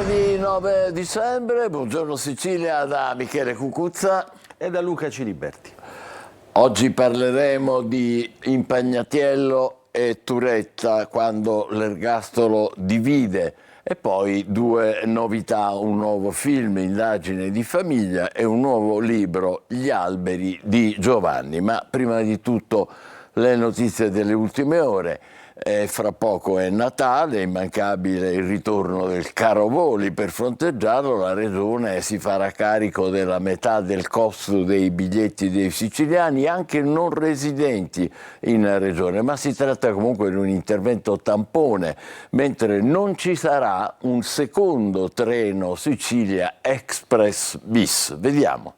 Lunedì 9 dicembre, buongiorno Sicilia da Michele Cucuzza e da Luca Ciliberti. Oggi parleremo di Impagnatiello e Turetta quando l'ergastolo divide e poi due novità, un nuovo film, Indagine di famiglia e un nuovo libro, Gli alberi di Giovanni. Ma prima di tutto le notizie delle ultime ore. Fra poco è Natale, è immancabile il ritorno del caro voli. Per fronteggiarlo la Regione si farà carico della metà del costo dei biglietti dei siciliani, anche non residenti in Regione, ma si tratta comunque di un intervento tampone, mentre non ci sarà un secondo treno Sicilia Express bis. Vediamo.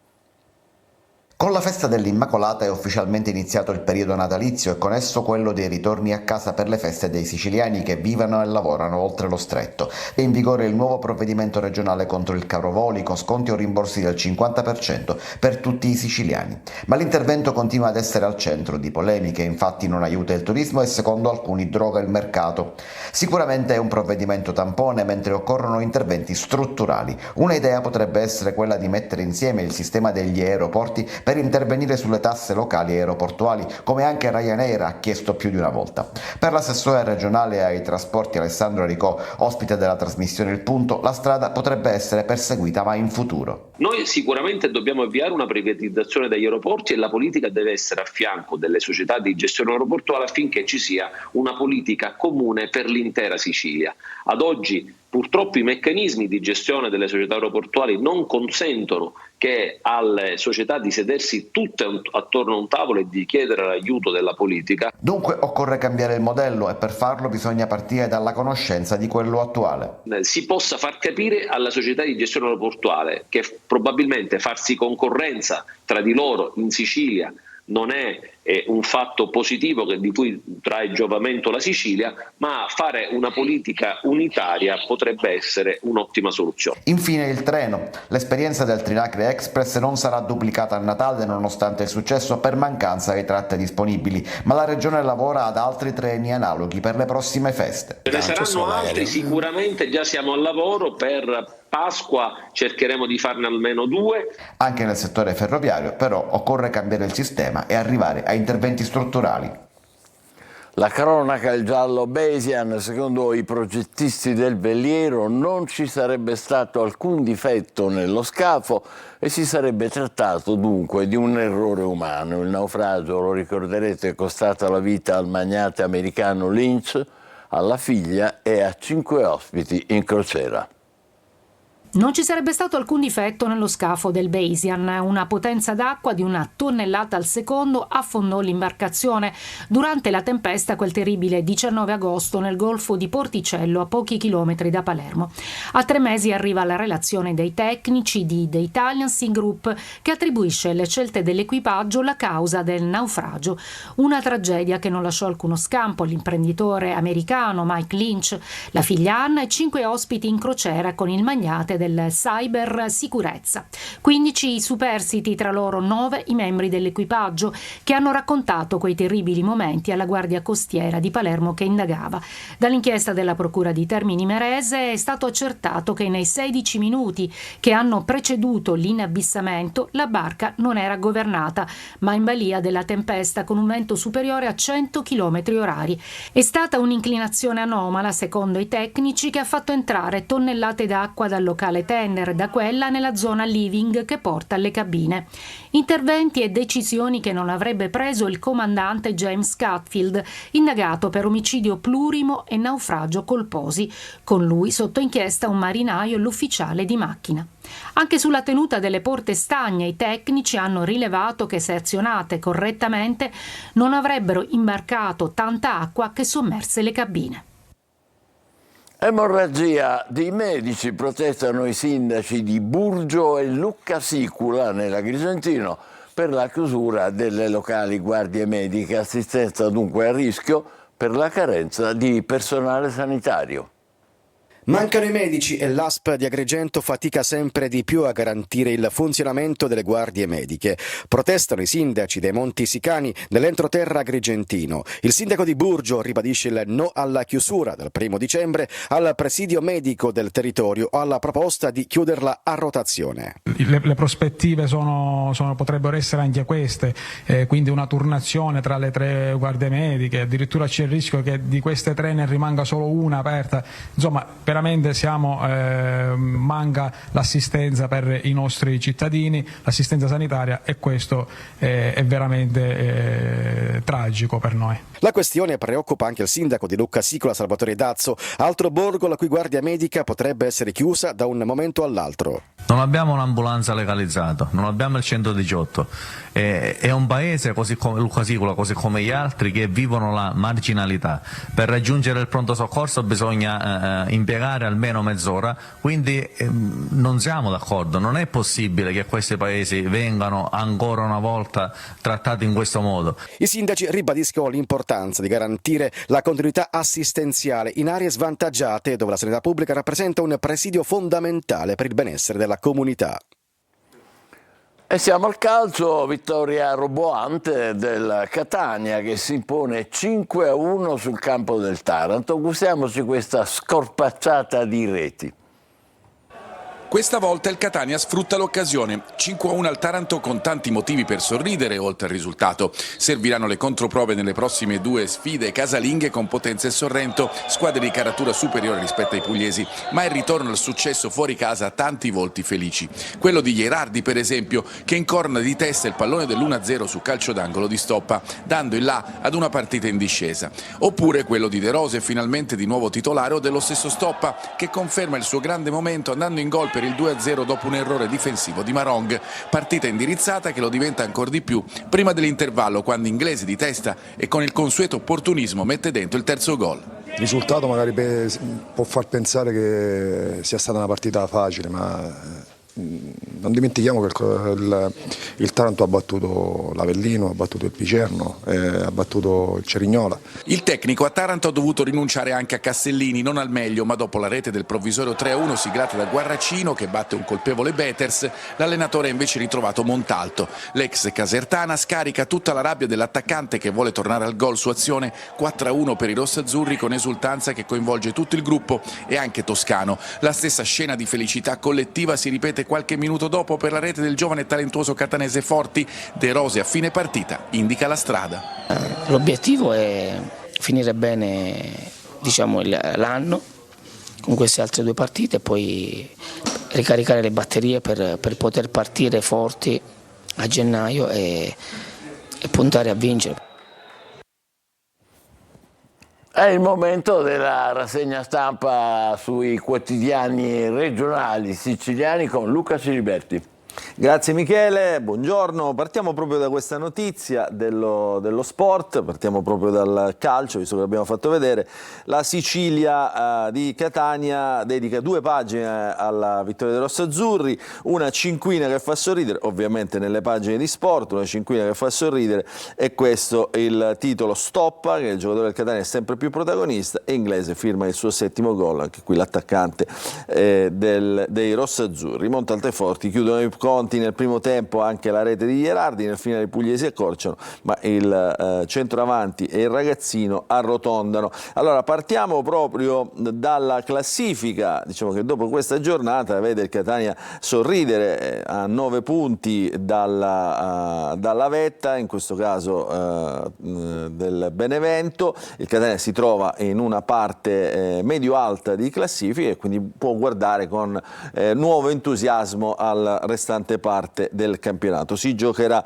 Con la festa dell'Immacolata è ufficialmente iniziato il periodo natalizio e con esso quello dei ritorni a casa per le feste dei siciliani che vivono e lavorano oltre lo stretto. È in vigore il nuovo provvedimento regionale contro il caro voli con sconti o rimborsi del 50% per tutti i siciliani. Ma l'intervento continua ad essere al centro di polemiche, infatti non aiuta il turismo e secondo alcuni droga il mercato. Sicuramente è un provvedimento tampone, mentre occorrono interventi strutturali. Una idea potrebbe essere quella di mettere insieme il sistema degli aeroporti per intervenire sulle tasse locali e aeroportuali, come anche Ryanair ha chiesto più di una volta. Per l'assessore regionale ai trasporti Alessandro Ricò, ospite della trasmissione Il Punto, la strada potrebbe essere perseguita ma in futuro. Noi sicuramente dobbiamo avviare una privatizzazione degli aeroporti e la politica deve essere a fianco delle società di gestione aeroportuale affinché ci sia una politica comune per l'intera Sicilia. Ad oggi purtroppo i meccanismi di gestione delle società aeroportuali non consentono che alle società di sedersi tutte attorno a un tavolo e di chiedere l'aiuto della politica. Dunque occorre cambiare il modello e per farlo bisogna partire dalla conoscenza di quello attuale. Si possa far capire alla società di gestione aeroportuale che probabilmente farsi concorrenza tra di loro in Sicilia non è un fatto positivo di cui trae giovamento la Sicilia, ma fare una politica unitaria potrebbe essere un'ottima soluzione. Infine il treno. L'esperienza del Trinacre Express non sarà duplicata a Natale nonostante il successo per mancanza di tratte disponibili, ma la Regione lavora ad altri treni analoghi per le prossime feste. Ce ne saranno altri, sicuramente già siamo al lavoro. Per Pasqua cercheremo di farne almeno 2. Anche nel settore ferroviario però occorre cambiare il sistema e arrivare a interventi strutturali. La cronaca il giallo Besian, secondo i progettisti del veliero non ci sarebbe stato alcun difetto nello scafo e si sarebbe trattato dunque di un errore umano. Il naufragio, lo ricorderete, è costato la vita al magnate americano Lynch, alla figlia e a 5 ospiti in crociera. Non ci sarebbe stato alcun difetto nello scafo del Besian. Una potenza d'acqua di 1 tonnellata al secondo affondò l'imbarcazione durante la tempesta quel terribile 19 agosto nel golfo di Porticello, a pochi chilometri da Palermo. A 3 mesi arriva la relazione dei tecnici di The Italian Sea Group che attribuisce alle scelte dell'equipaggio la causa del naufragio. Una tragedia che non lasciò alcuno scampo all'imprenditore americano Mike Lynch, la figlia Anna e 5 ospiti in crociera con il magnate del cyber sicurezza. 15 i superstiti, tra loro 9 i membri dell'equipaggio che hanno raccontato quei terribili momenti alla Guardia Costiera di Palermo che indagava. Dall'inchiesta della Procura di Termini Imerese è stato accertato che nei 16 minuti che hanno preceduto l'inabissamento la barca non era governata, ma in balia della tempesta con un vento superiore a 100 km/h. È stata un'inclinazione anomala, secondo i tecnici, che ha fatto entrare tonnellate d'acqua dal locale tender, da quella nella zona living che porta alle cabine. Interventi e decisioni che non avrebbe preso il comandante James Catfield, indagato per omicidio plurimo e naufragio colposi. Con lui sotto inchiesta un marinaio e l'ufficiale di macchina. Anche sulla tenuta delle porte stagne i tecnici hanno rilevato che, se azionate correttamente, non avrebbero imbarcato tanta acqua che sommerse le cabine. Emorragia dei medici, protestano i sindaci di Burgio e Lucca Sicula nell'Agrigentino per la chiusura delle locali guardie mediche, assistenza dunque a rischio per la carenza di personale sanitario. Mancano i medici e l'ASP di Agrigento fatica sempre di più a garantire il funzionamento delle guardie mediche. Protestano i sindaci dei Monti Sicani dell'entroterra agrigentino. Il sindaco di Burgio ribadisce il no alla chiusura dal 1° dicembre al presidio medico del territorio o alla proposta di chiuderla a rotazione. Le prospettive potrebbero essere anche queste, quindi una turnazione tra le 3 guardie mediche, addirittura c'è il rischio che di queste 3 ne rimanga solo una aperta. Insomma, veramente manca l'assistenza per i nostri cittadini, l'assistenza sanitaria, e questo è veramente tragico per noi. La questione preoccupa anche il sindaco di Luccasicola, Salvatore Dazzo, altro borgo la cui guardia medica potrebbe essere chiusa da un momento all'altro. Non abbiamo un'ambulanza legalizzata, non abbiamo il 118, è un paese così come Luccasicola, così come gli altri, che vivono la marginalità. Per raggiungere il pronto soccorso bisogna impiegare almeno mezz'ora, quindi non siamo d'accordo, non è possibile che questi paesi vengano ancora una volta trattati in questo modo. I sindaci ribadiscono l'importanza di garantire la continuità assistenziale in aree svantaggiate dove la sanità pubblica rappresenta un presidio fondamentale per il benessere della comunità. E siamo al calcio, vittoria roboante del Catania che si impone 5-1 sul campo del Taranto. Gustiamoci questa scorpacciata di reti. Questa volta il Catania sfrutta l'occasione, 5-1 al Taranto con tanti motivi per sorridere oltre al risultato. Serviranno le controprove nelle prossime 2 sfide casalinghe con Potenza e Sorrento, squadre di caratura superiore rispetto ai pugliesi, ma il ritorno al successo fuori casa ha tanti volti felici. Quello di Gherardi per esempio, che incorna di testa il pallone dell'1-0 su calcio d'angolo di Stoppa, dando il là ad una partita in discesa. Oppure quello di De Rose, finalmente di nuovo titolare, o dello stesso Stoppa, che conferma il suo grande momento andando in gol per il 2-0 dopo un errore difensivo di Marong, partita indirizzata che lo diventa ancora di più prima dell'intervallo, quando Inglese di testa e con il consueto opportunismo mette dentro il terzo gol. Il risultato magari può far pensare che sia stata una partita facile, ma non dimentichiamo che il Taranto ha battuto l'Avellino, ha battuto il Picerno, ha battuto il Cerignola. Il tecnico a Taranto ha dovuto rinunciare anche a Castellini, non al meglio, ma dopo la rete del provvisorio 3-1 siglata da Guarracino che batte un colpevole Beters, l'allenatore ha invece ritrovato Montalto. L'ex Casertana scarica tutta la rabbia dell'attaccante che vuole tornare al gol su azione. 4-1 per i rossazzurri con esultanza che coinvolge tutto il gruppo e anche Toscano. La stessa scena di felicità collettiva si ripete qualche minuto dopo per la rete del giovane e talentuoso catanese Forti. De Rose a fine partita indica la strada. L'obiettivo è finire bene, diciamo, l'anno con queste altre 2 partite e poi ricaricare le batterie per poter partire forti a gennaio e puntare a vincere. È il momento della rassegna stampa sui quotidiani regionali siciliani con Luca Ciliberti. Grazie Michele, buongiorno. Partiamo proprio da questa notizia dello sport, partiamo proprio dal calcio, visto che l'abbiamo fatto vedere. La Sicilia di Catania dedica 2 pagine alla vittoria dei rossazzurri, una cinquina che fa sorridere, ovviamente nelle pagine di sport, una cinquina che fa sorridere, e questo il titolo Stoppa, che il giocatore del Catania è sempre più protagonista, e Inglese firma il suo 7° gol, anche qui l'attaccante dei rossazzurri. Montalteforti chiudono i conti nel primo tempo, anche la rete di Gherardi, nel finale i pugliesi accorciano, ma il centroavanti e il ragazzino arrotondano. Allora partiamo proprio dalla classifica, diciamo che dopo questa giornata vede il Catania sorridere a 9 punti dalla vetta, in questo caso del Benevento. Il Catania si trova in una parte medio-alta di classifica e quindi può guardare con nuovo entusiasmo al restante parte del campionato. Si giocherà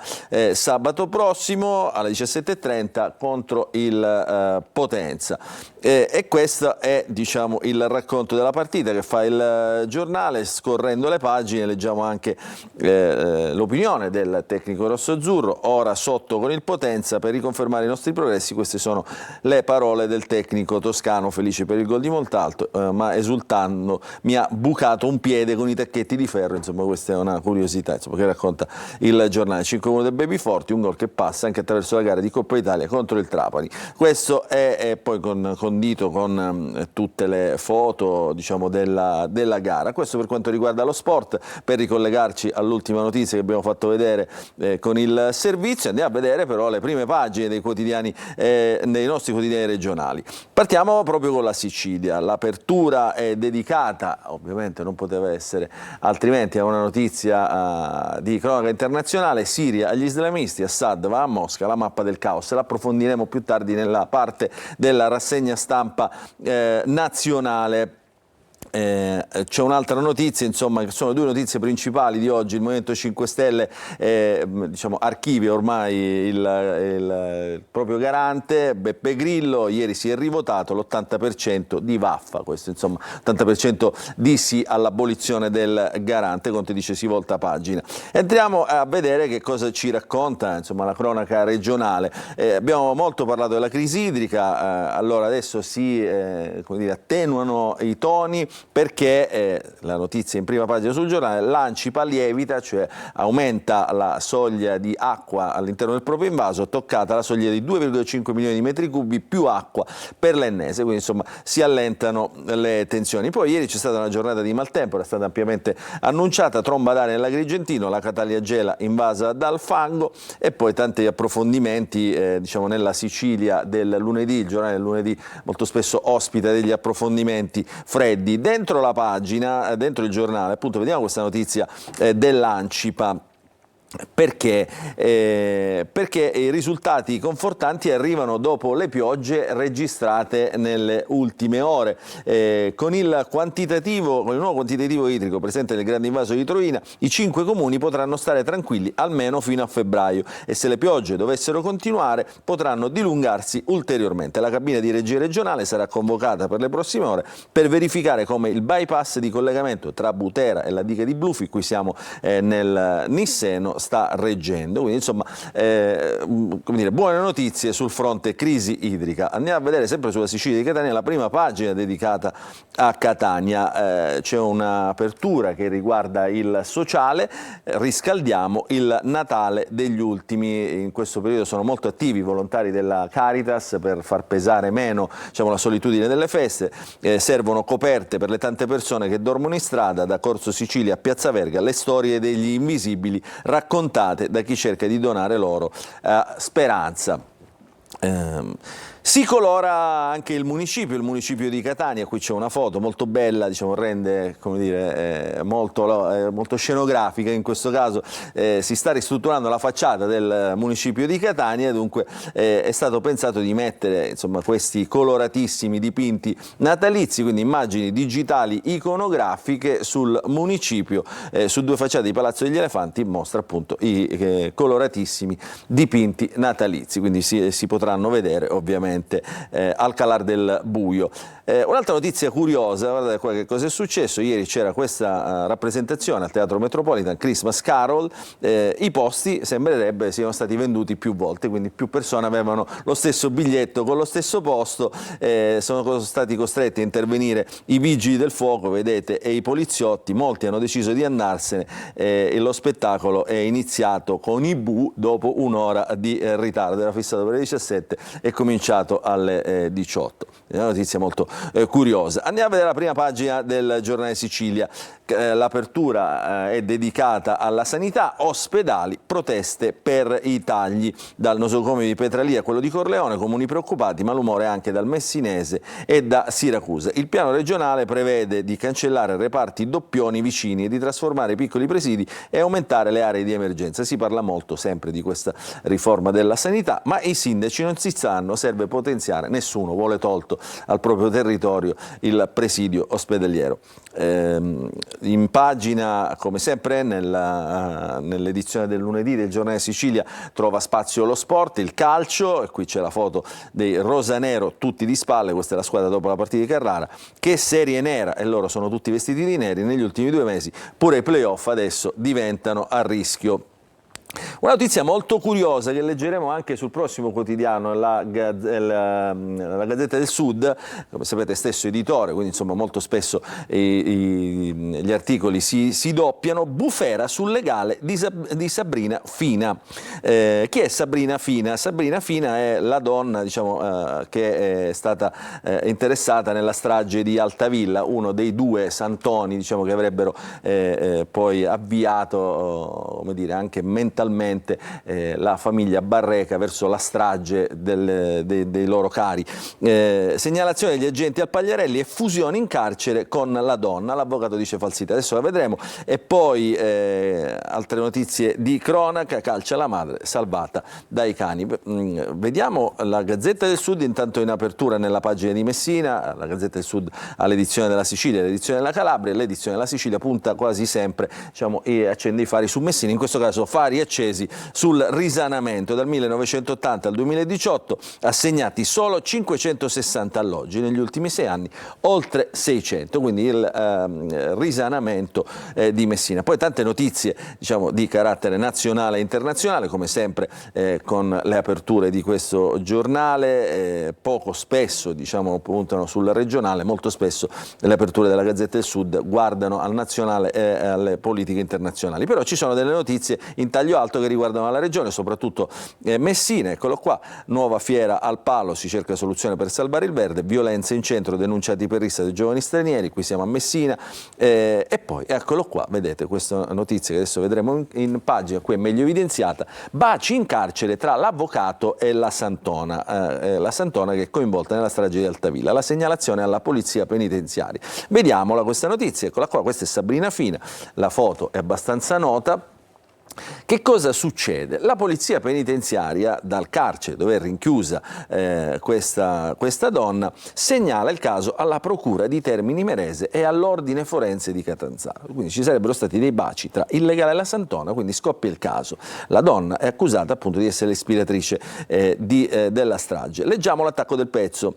sabato prossimo alle 17:30 contro il Potenza. E questo è, diciamo, il racconto della partita che fa il giornale. Scorrendo le pagine leggiamo anche l'opinione del tecnico rossoazzurro, ora sotto con il Potenza per riconfermare i nostri progressi. Queste sono le parole del tecnico toscano, felice per il gol di Montalto, ma esultando mi ha bucato un piede con i tacchetti di ferro. Insomma, questa è una curiosità, insomma, che racconta il giornale. 5-1 del Baby Forti, un gol che passa anche attraverso la gara di Coppa Italia contro il Trapani. Questo è poi con approfondito con tutte le foto, diciamo, della gara. Questo per quanto riguarda lo sport. Per ricollegarci all'ultima notizia che abbiamo fatto vedere con il servizio, andiamo a vedere però le prime pagine dei quotidiani, dei nostri quotidiani regionali. Partiamo proprio con la Sicilia. L'apertura è dedicata, ovviamente non poteva essere altrimenti, a una notizia di cronaca internazionale: Siria agli islamisti, Assad va a Mosca, la mappa del caos. L'approfondiremo più tardi nella parte della rassegna stampa nazionale. C'è un'altra notizia, insomma, che sono due notizie principali di oggi. Il Movimento 5 Stelle diciamo, archivia ormai il proprio garante Beppe Grillo. Ieri si è rivotato l'80% di vaffa, questo insomma 80% di sì all'abolizione del garante. Conte dice si volta pagina. Entriamo a vedere che cosa ci racconta, insomma, la cronaca regionale. Abbiamo molto parlato della crisi idrica, allora adesso si come dire, attenuano i toni, perché la notizia in prima pagina sul giornale: l'Ancipa lievita, cioè aumenta la soglia di acqua all'interno del proprio invaso, toccata la soglia di 2,5 milioni di metri cubi più acqua per l'ennese, quindi insomma si allentano le tensioni. Poi ieri c'è stata una giornata di maltempo, era stata ampiamente annunciata, tromba d'aria nell'Agrigentino, la Catagliagela invasa dal fango, e poi tanti approfondimenti diciamo nella Sicilia del lunedì. Il giornale del lunedì molto spesso ospita degli approfondimenti freddi. Dentro la pagina, dentro il giornale, appunto, vediamo questa notizia dell'Ancipa. Perché i risultati confortanti arrivano dopo le piogge registrate nelle ultime ore. Con il nuovo quantitativo idrico presente nel grande invaso di Troina, i 5 comuni potranno stare tranquilli almeno fino a febbraio, e se le piogge dovessero continuare potranno dilungarsi ulteriormente. La cabina di regia regionale sarà convocata per le prossime ore per verificare come il bypass di collegamento tra Butera e la diga di Blufi, qui siamo nel Nisseno, sta reggendo. Quindi insomma come dire, buone notizie sul fronte crisi idrica. Andiamo a vedere sempre sulla Sicilia di Catania la prima pagina dedicata a Catania. C'è un'apertura che riguarda il sociale: riscaldiamo il Natale degli ultimi. In questo periodo sono molto attivi i volontari della Caritas per far pesare meno, diciamo, la solitudine delle feste. Servono coperte per le tante persone che dormono in strada. Da Corso Sicilia a Piazza Verga le storie degli invisibili raccontate da chi cerca di donare loro speranza. Si colora anche il municipio di Catania. Qui c'è una foto molto bella, diciamo, rende, come dire, molto scenografica. In questo caso si sta ristrutturando la facciata del municipio di Catania, dunque è stato pensato di mettere, insomma, questi coloratissimi dipinti natalizi, quindi immagini digitali iconografiche sul municipio. Su due facciate di Palazzo degli Elefanti mostra appunto i coloratissimi dipinti natalizi, quindi si potranno vedere ovviamente al calar del buio. Un'altra notizia curiosa, guardate qua che cosa è successo. Ieri c'era questa rappresentazione al Teatro Metropolitan, Christmas Carol. I posti sembrerebbe siano stati venduti più volte, quindi più persone avevano lo stesso biglietto con lo stesso posto. Sono stati costretti a intervenire i vigili del fuoco, vedete, e i poliziotti. Molti hanno deciso di andarsene e lo spettacolo è iniziato con i bu dopo un'ora di ritardo. Era fissato per le 17 e cominciato alle 18. È una notizia molto curiosa. Andiamo a vedere la prima pagina del giornale Sicilia. L'apertura è dedicata alla sanità, ospedali, proteste per i tagli. Dal nosocomio di Petralia a quello di Corleone, comuni preoccupati, malumore anche dal Messinese e da Siracusa. Il piano regionale prevede di cancellare reparti doppioni vicini e di trasformare i piccoli presidi e aumentare le aree di emergenza. Si parla molto sempre di questa riforma della sanità, ma i sindaci non si stanno, serve potenziare, nessuno vuole tolto al proprio territorio il presidio ospedaliero. In pagina, come sempre, nell'edizione del lunedì del giornale Sicilia trova spazio lo sport, il calcio, e qui c'è la foto dei rosanero tutti di spalle. Questa è la squadra dopo la partita di Carrara, che serie nera, e loro sono tutti vestiti di neri. Negli ultimi 2 mesi pure i playoff adesso diventano a rischio Una notizia molto curiosa che leggeremo anche sul prossimo quotidiano, la Gazzetta del Sud, come sapete stesso editore, quindi insomma molto spesso gli articoli si doppiano. Bufera sul legale di Sabrina Fina. Chi è Sabrina Fina? Sabrina Fina è la donna, diciamo, che è stata interessata nella strage di Altavilla, uno dei due santoni, diciamo, che avrebbero poi avviato, come dire, anche mentalmente la famiglia Barreca verso la strage dei loro cari. Segnalazione degli agenti al Pagliarelli e fusione in carcere con la donna, l'avvocato dice falsità, adesso la vedremo. E poi altre notizie di cronaca, calcia la madre salvata dai cani. Vediamo la Gazzetta del Sud intanto in apertura nella pagina di Messina. La Gazzetta del Sud ha l'edizione della Sicilia, l'edizione della Calabria, l'edizione della Sicilia punta quasi sempre, diciamo, e accende i fari su Messina, in questo caso fari accesi sul risanamento. Dal 1980 al 2018 assegnati solo 560 alloggi, negli ultimi 6 anni oltre 600, quindi il risanamento di Messina. Poi tante notizie, diciamo, di carattere nazionale e internazionale, come sempre con le aperture di questo giornale, poco spesso, diciamo, puntano sul regionale, molto spesso le aperture della Gazzetta del Sud guardano al nazionale e alle politiche internazionali. Però ci sono delle notizie in taglio alto che riguardano la regione, soprattutto Messina. Eccolo qua, nuova fiera al Palo, si cerca soluzione per salvare il verde, violenze in centro, denunciati per rissa dei giovani stranieri, qui siamo a Messina, e poi eccolo qua, vedete questa notizia che adesso vedremo in pagina, qui è meglio evidenziata, baci in carcere tra l'avvocato e la Santona che è coinvolta nella strage di Altavilla, la segnalazione alla polizia penitenziaria. Vediamola questa notizia, eccola qua, questa è Sabrina Fina, la foto è abbastanza nota. Che cosa succede? La polizia penitenziaria, dal carcere dove è rinchiusa questa donna, segnala il caso alla procura di Termini Imerese e all'ordine forense di Catanzaro. Quindi ci sarebbero stati dei baci tra il legale e la Santona, quindi scoppia il caso. La donna è accusata appunto di essere l'ispiratrice della strage. Leggiamo l'attacco del pezzo.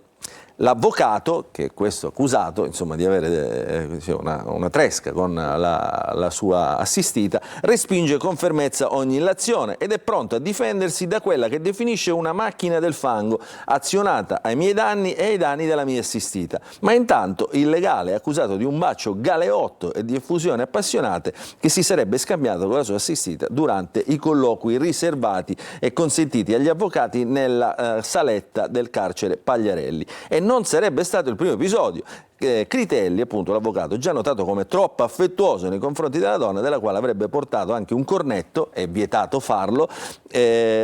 L'avvocato, che è questo accusato, insomma, di avere una tresca con la sua assistita, respinge con fermezza ogni illazione ed è pronto a difendersi da quella che definisce una macchina del fango azionata ai miei danni e ai danni della mia assistita. Ma intanto il legale è accusato di un bacio galeotto e di effusioni appassionate che si sarebbe scambiato con la sua assistita durante i colloqui riservati e consentiti agli avvocati nella saletta del carcere Pagliarelli. E non sarebbe stato il primo episodio. Critelli, appunto, l'avvocato, già notato come troppo affettuoso nei confronti della donna, della quale avrebbe portato anche un cornetto, è vietato farlo,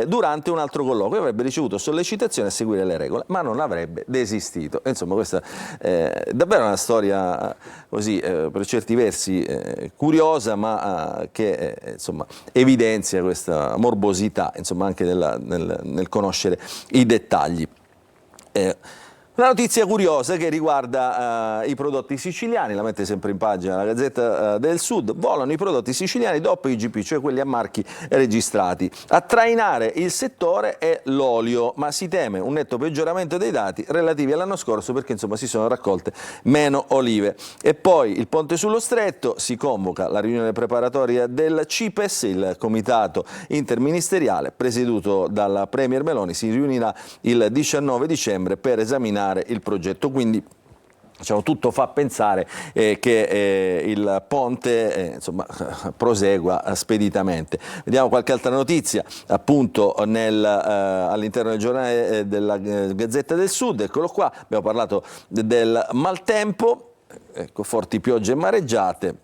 durante un altro colloquio, avrebbe ricevuto sollecitazione a seguire le regole, ma non avrebbe desistito. Insomma, questa è davvero una storia così, per certi versi curiosa, ma che insomma, evidenzia questa morbosità, insomma, anche nel conoscere i dettagli. Una notizia curiosa che riguarda i prodotti siciliani, la mette sempre in pagina la Gazzetta del Sud, volano i prodotti siciliani dopo IGP, cioè quelli a marchi registrati. A trainare il settore è l'olio, ma si teme un netto peggioramento dei dati relativi all'anno scorso perché insomma si sono raccolte meno olive. E poi il Ponte sullo Stretto, si convoca la riunione preparatoria del CIPES, il comitato interministeriale presieduto dalla Premier Meloni, si riunirà il 19 dicembre per esaminare il progetto, quindi diciamo, tutto fa pensare che il ponte insomma, prosegua speditamente. Vediamo qualche altra notizia appunto all'interno del giornale della Gazzetta del Sud, eccolo qua, abbiamo parlato del maltempo, ecco, forti piogge e mareggiate.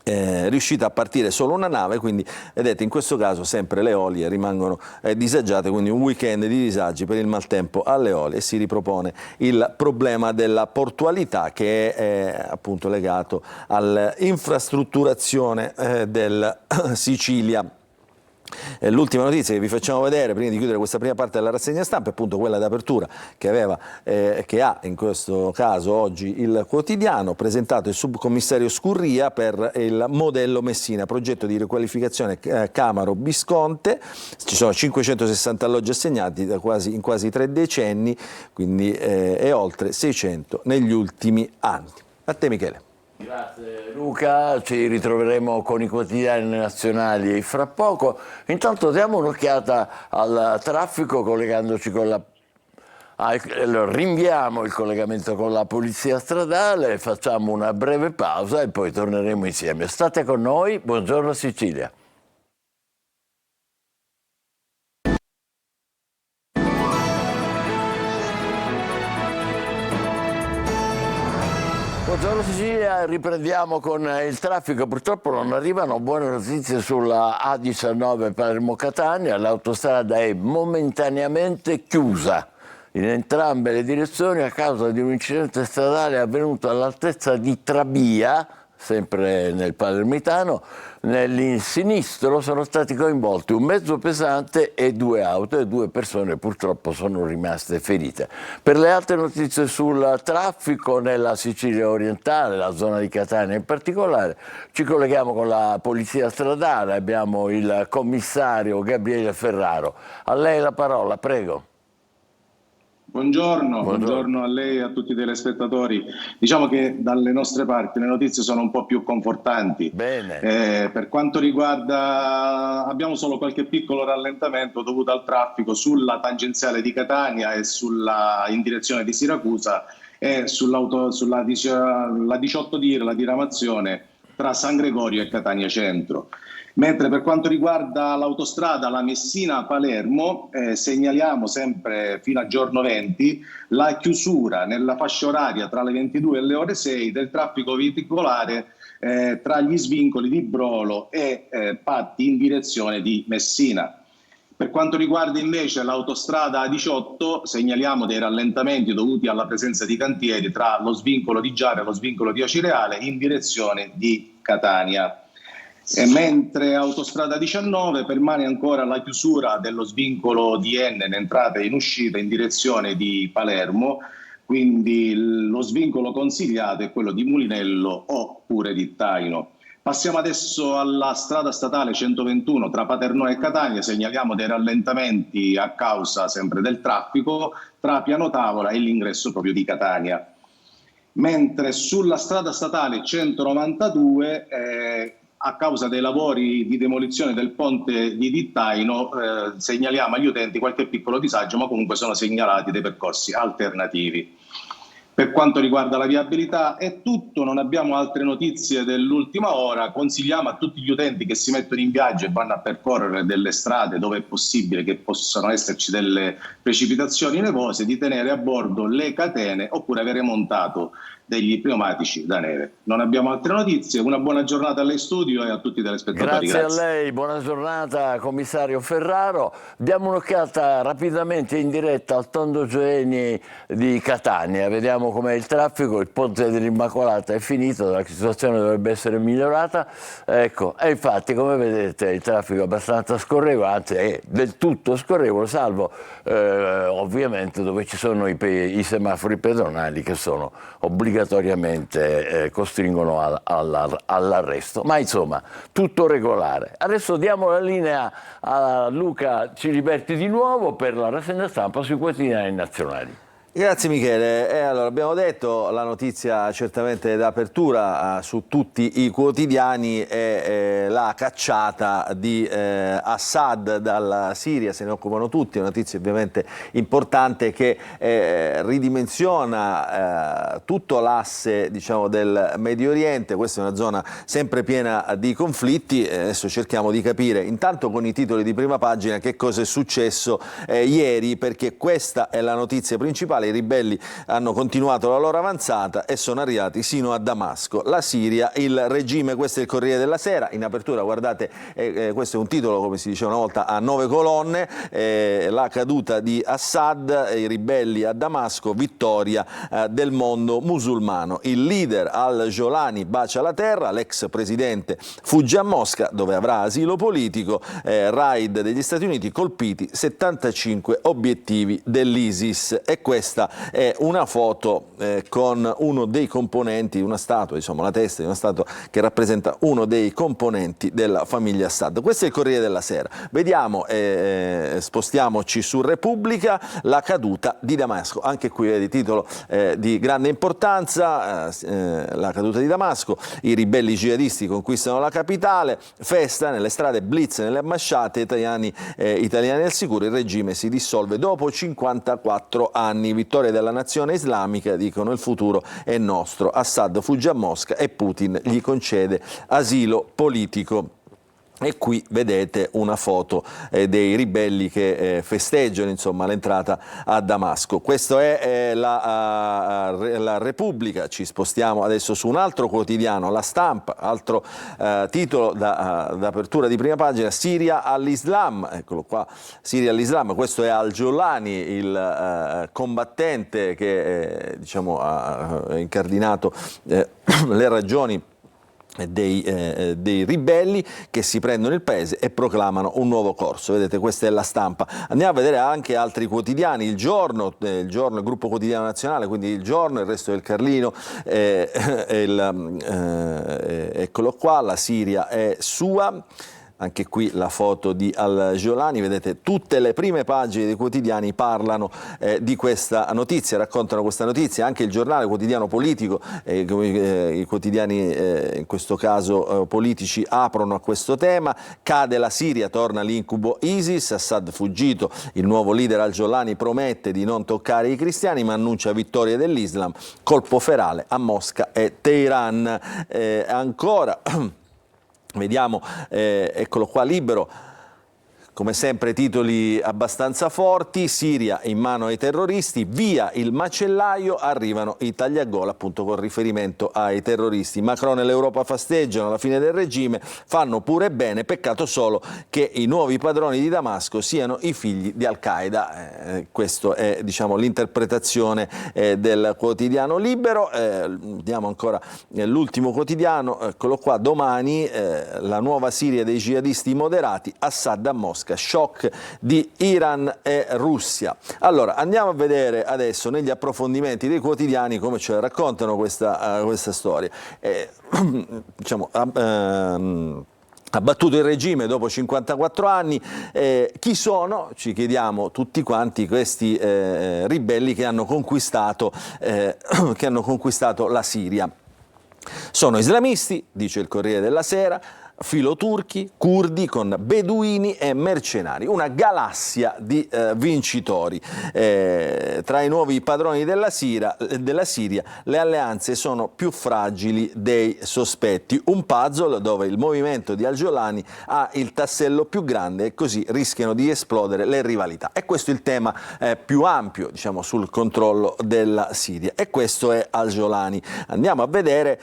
Riuscita a partire solo una nave, quindi vedete in questo caso sempre le Eolie rimangono disagiate, quindi un weekend di disagi per il maltempo alle Eolie, e si ripropone il problema della portualità che è appunto legato all'infrastrutturazione del Sicilia. L'ultima notizia che vi facciamo vedere prima di chiudere questa prima parte della rassegna stampa è appunto quella d'apertura che ha in questo caso oggi il quotidiano, presentato il subcommissario Scurria per il modello Messina, progetto di riqualificazione Camaro Visconte. Ci sono 560 alloggi assegnati in quasi 3 decenni, quindi e oltre 600 negli ultimi anni. A te Michele. Grazie Luca, ci ritroveremo con i quotidiani nazionali fra poco. Intanto diamo un'occhiata al traffico collegandoci con la... rinviamo il collegamento con la polizia stradale, facciamo una breve pausa e poi torneremo insieme. State con noi, buongiorno Sicilia. Buongiorno Sicilia, riprendiamo con il traffico. Purtroppo non arrivano buone notizie sulla A19 Palermo-Catania, l'autostrada è momentaneamente chiusa in entrambe le direzioni a causa di un incidente stradale avvenuto all'altezza di Trabia, sempre nel palermitano. Nel sinistro sono stati coinvolti un mezzo pesante e 2 auto e 2 persone purtroppo sono rimaste ferite. Per le altre notizie sul traffico nella Sicilia orientale, la zona di Catania in particolare, ci colleghiamo con la polizia stradale, abbiamo il commissario Gabriele Ferraro. A lei la parola, prego. Buongiorno a lei e a tutti i telespettatori. Diciamo che dalle nostre parti le notizie sono un po' più confortanti. Bene. Per quanto riguarda, abbiamo solo qualche piccolo rallentamento dovuto al traffico sulla tangenziale di Catania e in direzione di Siracusa e sulla 18 DIR, la diramazione tra San Gregorio e Catania Centro. Mentre per quanto riguarda l'autostrada, la Messina-Palermo, segnaliamo sempre fino a giorno 20 la chiusura nella fascia oraria tra le 22 e le ore 6 del traffico veicolare tra gli svincoli di Brolo e Patti in direzione di Messina. Per quanto riguarda invece l'autostrada A18, segnaliamo dei rallentamenti dovuti alla presenza di cantieri tra lo svincolo di Giara e lo svincolo di Acireale in direzione di Catania. E mentre autostrada 19 permane ancora la chiusura dello svincolo di Enne in entrata e in uscita in direzione di Palermo, quindi lo svincolo consigliato è quello di Mulinello oppure di Taino. Passiamo adesso alla strada statale 121 tra Paternò e Catania, segnaliamo dei rallentamenti a causa sempre del traffico tra Piano Tavola e l'ingresso proprio di Catania. Mentre sulla strada statale 192 a causa dei lavori di demolizione del ponte di Dittaino segnaliamo agli utenti qualche piccolo disagio, ma comunque sono segnalati dei percorsi alternativi. Per quanto riguarda la viabilità è tutto, non abbiamo altre notizie dell'ultima ora. Consigliamo a tutti gli utenti che si mettono in viaggio e vanno a percorrere delle strade dove è possibile che possano esserci delle precipitazioni nevose di tenere a bordo le catene oppure avere montato degli pneumatici da neve. Non abbiamo altre notizie, una buona giornata alle studio e a tutti i telespettatori. Grazie a lei, buona giornata commissario Ferraro. Diamo un'occhiata rapidamente in diretta al Tondo Gioeni di Catania, vediamo com'è il traffico, il ponte dell'Immacolata è finito, la situazione dovrebbe essere migliorata, ecco, e infatti come vedete il traffico è abbastanza scorrevole, anzi è del tutto scorrevole, salvo ovviamente dove ci sono i semafori pedonali che sono obbligatoriamente costringono all'arresto, ma insomma tutto regolare. Adesso diamo la linea a Luca Ciliberti di nuovo per la rassegna stampa sui quotidiani nazionali. Grazie Michele, allora abbiamo detto la notizia certamente d'apertura su tutti i quotidiani è la cacciata di Assad dalla Siria, se ne occupano tutti, è una notizia ovviamente importante che ridimensiona tutto l'asse diciamo, del Medio Oriente. Questa è una zona sempre piena di conflitti, adesso cerchiamo di capire intanto con i titoli di prima pagina che cosa è successo ieri, perché questa è la notizia principale. I ribelli hanno continuato la loro avanzata e sono arrivati sino a Damasco. La Siria, il regime, questo è il Corriere della Sera. In apertura, guardate, questo è un titolo, come si diceva una volta, a 9 colonne, la caduta di Assad, i ribelli a Damasco, vittoria del mondo musulmano. Il leader al-Jolani bacia la terra, l'ex presidente fugge a Mosca, dove avrà asilo politico, raid degli Stati Uniti, colpiti 75 obiettivi dell'ISIS. E questa questa è una foto con uno dei componenti, una statua, diciamo la testa di una statua che rappresenta uno dei componenti della famiglia Assad. Questo è il Corriere della Sera. Vediamo, spostiamoci su Repubblica, la caduta di Damasco. Anche qui vedi titolo di grande importanza, la caduta di Damasco, i ribelli jihadisti conquistano la capitale, festa nelle strade, blitz nelle ambasciate, italiani al sicuro, il regime si dissolve dopo 54 anni, vittoria della nazione islamica, dicono il futuro è nostro, Assad fugge a Mosca e Putin gli concede asilo politico. E qui vedete una foto dei ribelli che festeggiano insomma l'entrata a Damasco. Questa è la Repubblica. Ci spostiamo adesso su un altro quotidiano, La Stampa, altro titolo d'apertura di prima pagina, Siria all'Islam. Eccolo qua, Siria all'Islam. Questo è Al-Jolani, il combattente che diciamo, ha incardinato le ragioni dei ribelli che si prendono il paese e proclamano un nuovo corso. Vedete, questa è La Stampa. Andiamo a vedere anche altri quotidiani, il Giorno, il Gruppo Quotidiano Nazionale, quindi Il Giorno, il Resto del Carlino, eccolo qua, la Siria è sua. Anche qui la foto di Al-Jolani, vedete tutte le prime pagine dei quotidiani parlano di questa notizia, raccontano questa notizia, anche il Giornale, il quotidiano politico, i quotidiani in questo caso politici aprono a questo tema, cade la Siria, torna l'incubo ISIS, Assad fuggito, il nuovo leader Al-Jolani promette di non toccare i cristiani ma annuncia vittoria dell'Islam, colpo ferale a Mosca e Teheran. Ancora vediamo, eccolo qua, Libero, come sempre titoli abbastanza forti, Siria in mano ai terroristi, via il macellaio, arrivano i tagliagole appunto con riferimento ai terroristi. Macron e l'Europa festeggiano la fine del regime, fanno pure bene, peccato solo che i nuovi padroni di Damasco siano i figli di Al-Qaeda. Questa è diciamo l'interpretazione del quotidiano Libero. Vediamo ancora l'ultimo quotidiano, eccolo qua, Domani, la nuova Siria dei jihadisti moderati, Assad a Mosca, shock di Iran e Russia. Allora, andiamo a vedere adesso negli approfondimenti dei quotidiani come ce la raccontano questa storia. Diciamo, abbattuto il regime dopo 54 anni, chi sono? Ci chiediamo tutti quanti questi ribelli che hanno conquistato la Siria. Sono islamisti, dice il Corriere della Sera, filoturchi, curdi con beduini e mercenari, una galassia di vincitori. Tra i nuovi padroni della Siria le alleanze sono più fragili dei sospetti, un puzzle dove il movimento di Al-Jolani ha il tassello più grande e così rischiano di esplodere le rivalità. E questo è il tema più ampio, diciamo, sul controllo della Siria, e questo è Al-Jolani. Andiamo a vedere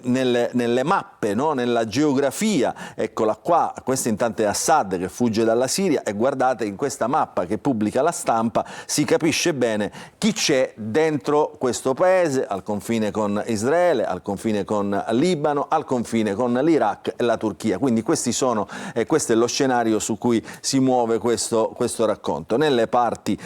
nelle mappe, no? Nella geografia, eccola qua, questo intanto è Assad che fugge dalla Siria, e guardate in questa mappa che pubblica La Stampa si capisce bene chi c'è dentro questo paese, al confine con Israele, al confine con Libano, al confine con l'Iraq e la Turchia. Quindi questo è lo scenario su cui si muove questo racconto. Nelle parti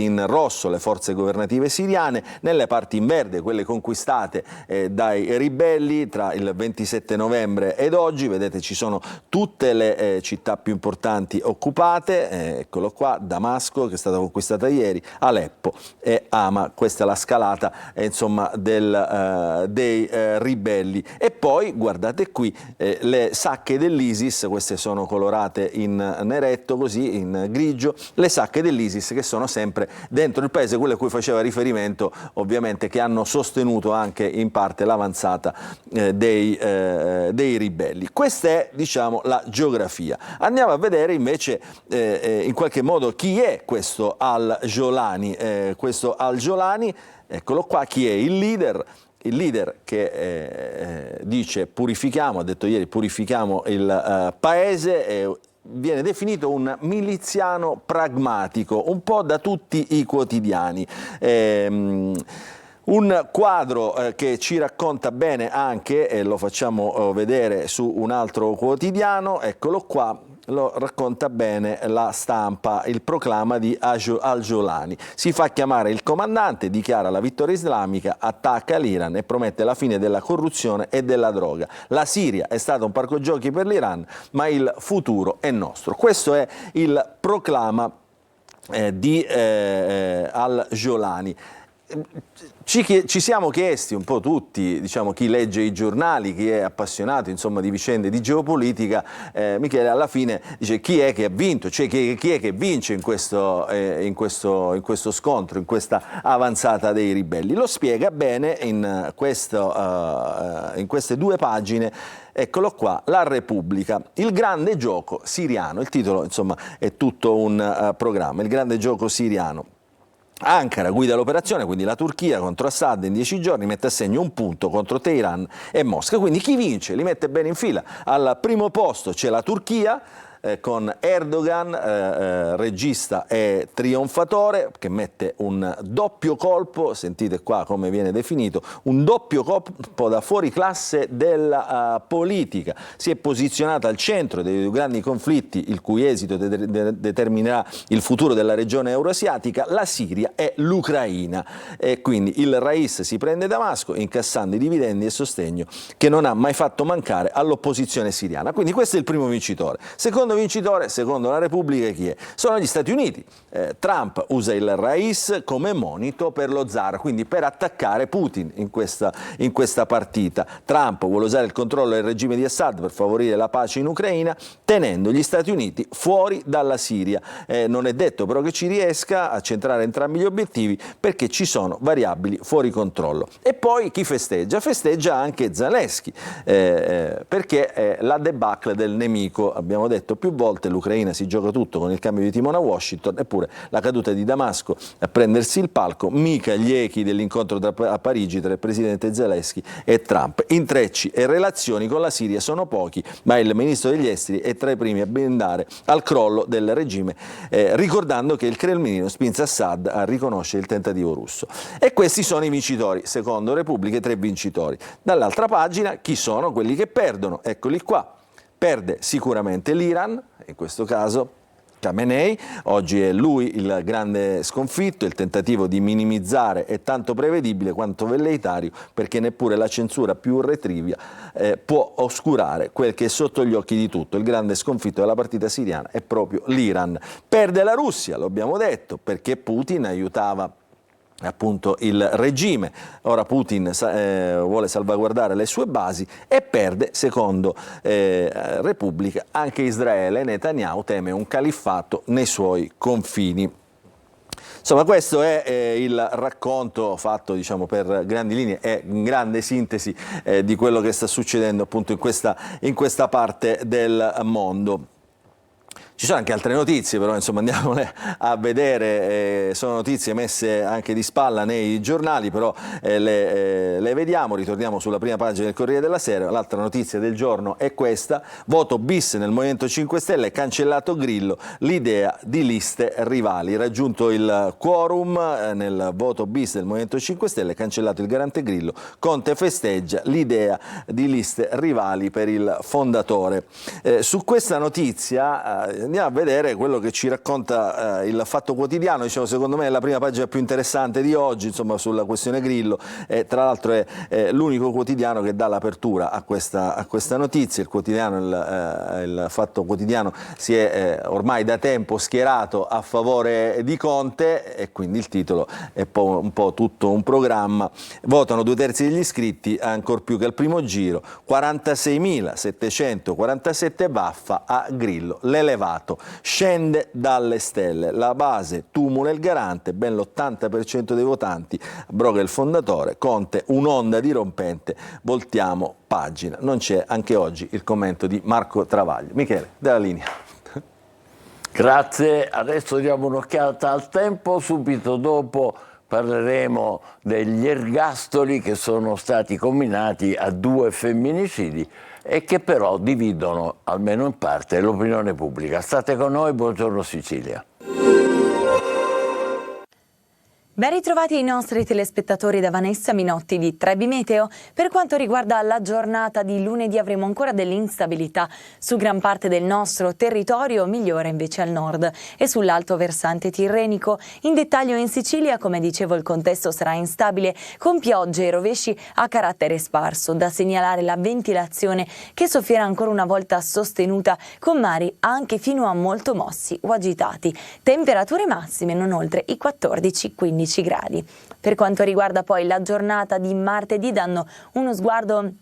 in rosso le forze governative siriane, nelle parti in verde quelle conquistate dai ribelli tra il 27 novembre ed oggi. Vedete, ci sono tutte le città più importanti occupate, eccolo qua, Damasco che è stata conquistata ieri, Aleppo e Hama. Questa è la scalata insomma dei ribelli. E poi guardate qui le sacche dell'ISIS, queste sono colorate in neretto, così in grigio, le sacche dell'ISIS che sono sempre dentro il paese, quelle a cui faceva riferimento ovviamente, che hanno sostenuto anche in parte l'avanzata dei ribelli. Questa è, diciamo, la geografia. Andiamo a vedere invece in qualche modo chi è questo Al-Jolani. Questo Al-Jolani, eccolo qua, chi è il leader? Il leader che dice purifichiamo, ha detto ieri purifichiamo il paese, viene definito un miliziano pragmatico, un po' da tutti i quotidiani. Un quadro che ci racconta bene anche, e lo facciamo vedere su un altro quotidiano, eccolo qua, lo racconta bene La Stampa, il proclama di Al-Jolani. Si fa chiamare il comandante, dichiara la vittoria islamica, attacca l'Iran e promette la fine della corruzione e della droga. La Siria è stata un parco giochi per l'Iran, ma il futuro è nostro. Questo è il proclama di Al-Jolani. Ci siamo chiesti un po' tutti, diciamo, chi legge i giornali, chi è appassionato insomma di vicende di geopolitica, Michele, alla fine dice chi è che ha vinto, cioè chi è che vince in questo scontro, in questa avanzata dei ribelli. Lo spiega bene in queste 2 pagine. Eccolo qua, La Repubblica, il grande gioco siriano, il titolo insomma è tutto un programma, il grande gioco siriano. Ankara guida l'operazione, quindi la Turchia contro Assad in 10 giorni mette a segno un punto contro Teheran e Mosca, quindi chi vince li mette bene in fila. Al primo posto c'è la Turchia, con Erdogan, regista e trionfatore, che mette un doppio colpo, sentite qua come viene definito, un doppio colpo da fuori classe della politica. Si è posizionata al centro dei 2 grandi conflitti, il cui esito determinerà il futuro della regione euroasiatica, la Siria e l'Ucraina. E quindi il Rais si prende Damasco, incassando i dividendi e sostegno che non ha mai fatto mancare all'opposizione siriana. Quindi questo è il primo vincitore. Secondo vincitore, secondo la Repubblica, chi è? Sono gli Stati Uniti. Trump usa il Rais come monito per lo zar, quindi per attaccare Putin in questa partita. Trump vuole usare il controllo del regime di Assad per favorire la pace in Ucraina, tenendo gli Stati Uniti fuori dalla Siria. Non è detto però che ci riesca a centrare entrambi gli obiettivi, perché ci sono variabili fuori controllo. E poi chi festeggia? Festeggia anche Zelensky, perché è la debacle del nemico. Abbiamo detto più volte, l'Ucraina si gioca tutto con il cambio di timone a Washington, eppure la caduta di Damasco a prendersi il palco, mica gli echi dell'incontro a Parigi tra il presidente Zelensky e Trump. Intrecci e relazioni con la Siria sono pochi, ma il ministro degli esteri è tra i primi a bendare al crollo del regime, ricordando che il Cremlino spinse Assad a riconoscere il tentativo russo. E questi sono i vincitori, secondo Repubblica, 3 vincitori. Dall'altra pagina, chi sono quelli che perdono? Eccoli qua. Perde sicuramente l'Iran, in questo caso Khamenei, oggi è lui il grande sconfitto, il tentativo di minimizzare è tanto prevedibile quanto velleitario, perché neppure la censura più retrivia può oscurare quel che è sotto gli occhi di tutto. Il grande sconfitto della partita siriana è proprio l'Iran. Perde la Russia, lo abbiamo detto, perché Putin aiutava appunto il regime. Ora Putin vuole salvaguardare le sue basi e perde, secondo Repubblica, anche Israele. Netanyahu teme un califfato nei suoi confini. Insomma, questo è il racconto fatto, diciamo, per grandi linee e in grande sintesi di quello che sta succedendo appunto in questa parte del mondo. Ci sono anche altre notizie, però insomma andiamole a vedere, sono notizie messe anche di spalla nei giornali, però le vediamo. Ritorniamo sulla prima pagina del Corriere della Sera. L'altra notizia del giorno è questa: voto bis nel Movimento 5 Stelle, cancellato Grillo, l'idea di liste rivali. Raggiunto il quorum nel voto bis del Movimento 5 Stelle, cancellato il garante Grillo, Conte festeggia l'idea di liste rivali per il fondatore. Su questa notizia andiamo a vedere quello che ci racconta il Fatto Quotidiano. Diciamo, secondo me è la prima pagina più interessante di oggi, insomma, sulla questione Grillo. Tra l'altro è l'unico quotidiano che dà l'apertura a questa notizia. Il quotidiano, il Fatto Quotidiano, si è ormai da tempo schierato a favore di Conte, e quindi il titolo è un po' tutto un programma. Votano 2/3 degli iscritti, ancor più che al primo giro, 46.747 vaffa a Grillo, l'elevato scende dalle stelle, la base tumula il garante, ben l'80% dei votanti abroga il fondatore, Conte un'onda dirompente, voltiamo pagina. Non c'è anche oggi il commento di Marco Travaglio. Michele, dalla linea. Grazie, adesso diamo un'occhiata al tempo, subito dopo parleremo degli ergastoli che sono stati comminati a 2 femminicidi e che però dividono, almeno in parte, l'opinione pubblica. State con noi, buongiorno Sicilia. Ben ritrovati i nostri telespettatori da Vanessa Minotti di Trebi Meteo. Per quanto riguarda la giornata di lunedì avremo ancora dell'instabilità su gran parte del nostro territorio, migliore invece al nord e sull'alto versante tirrenico. In dettaglio in Sicilia, come dicevo, il contesto sarà instabile con piogge e rovesci a carattere sparso. Da segnalare la ventilazione che soffierà ancora una volta sostenuta con mari anche fino a molto mossi o agitati. Temperature massime non oltre i 14-15 gradi. Per quanto riguarda poi la giornata di martedì, dando uno sguardo,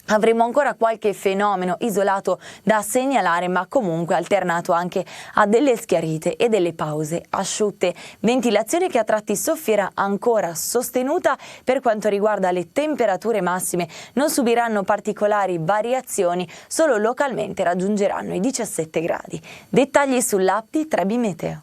avremo ancora qualche fenomeno isolato da segnalare, ma comunque alternato anche a delle schiarite e delle pause asciutte. Ventilazione che a tratti soffierà ancora sostenuta. Per quanto riguarda le temperature massime, non subiranno particolari variazioni, solo localmente raggiungeranno i 17 gradi. Dettagli sull'app di Trebi Meteo.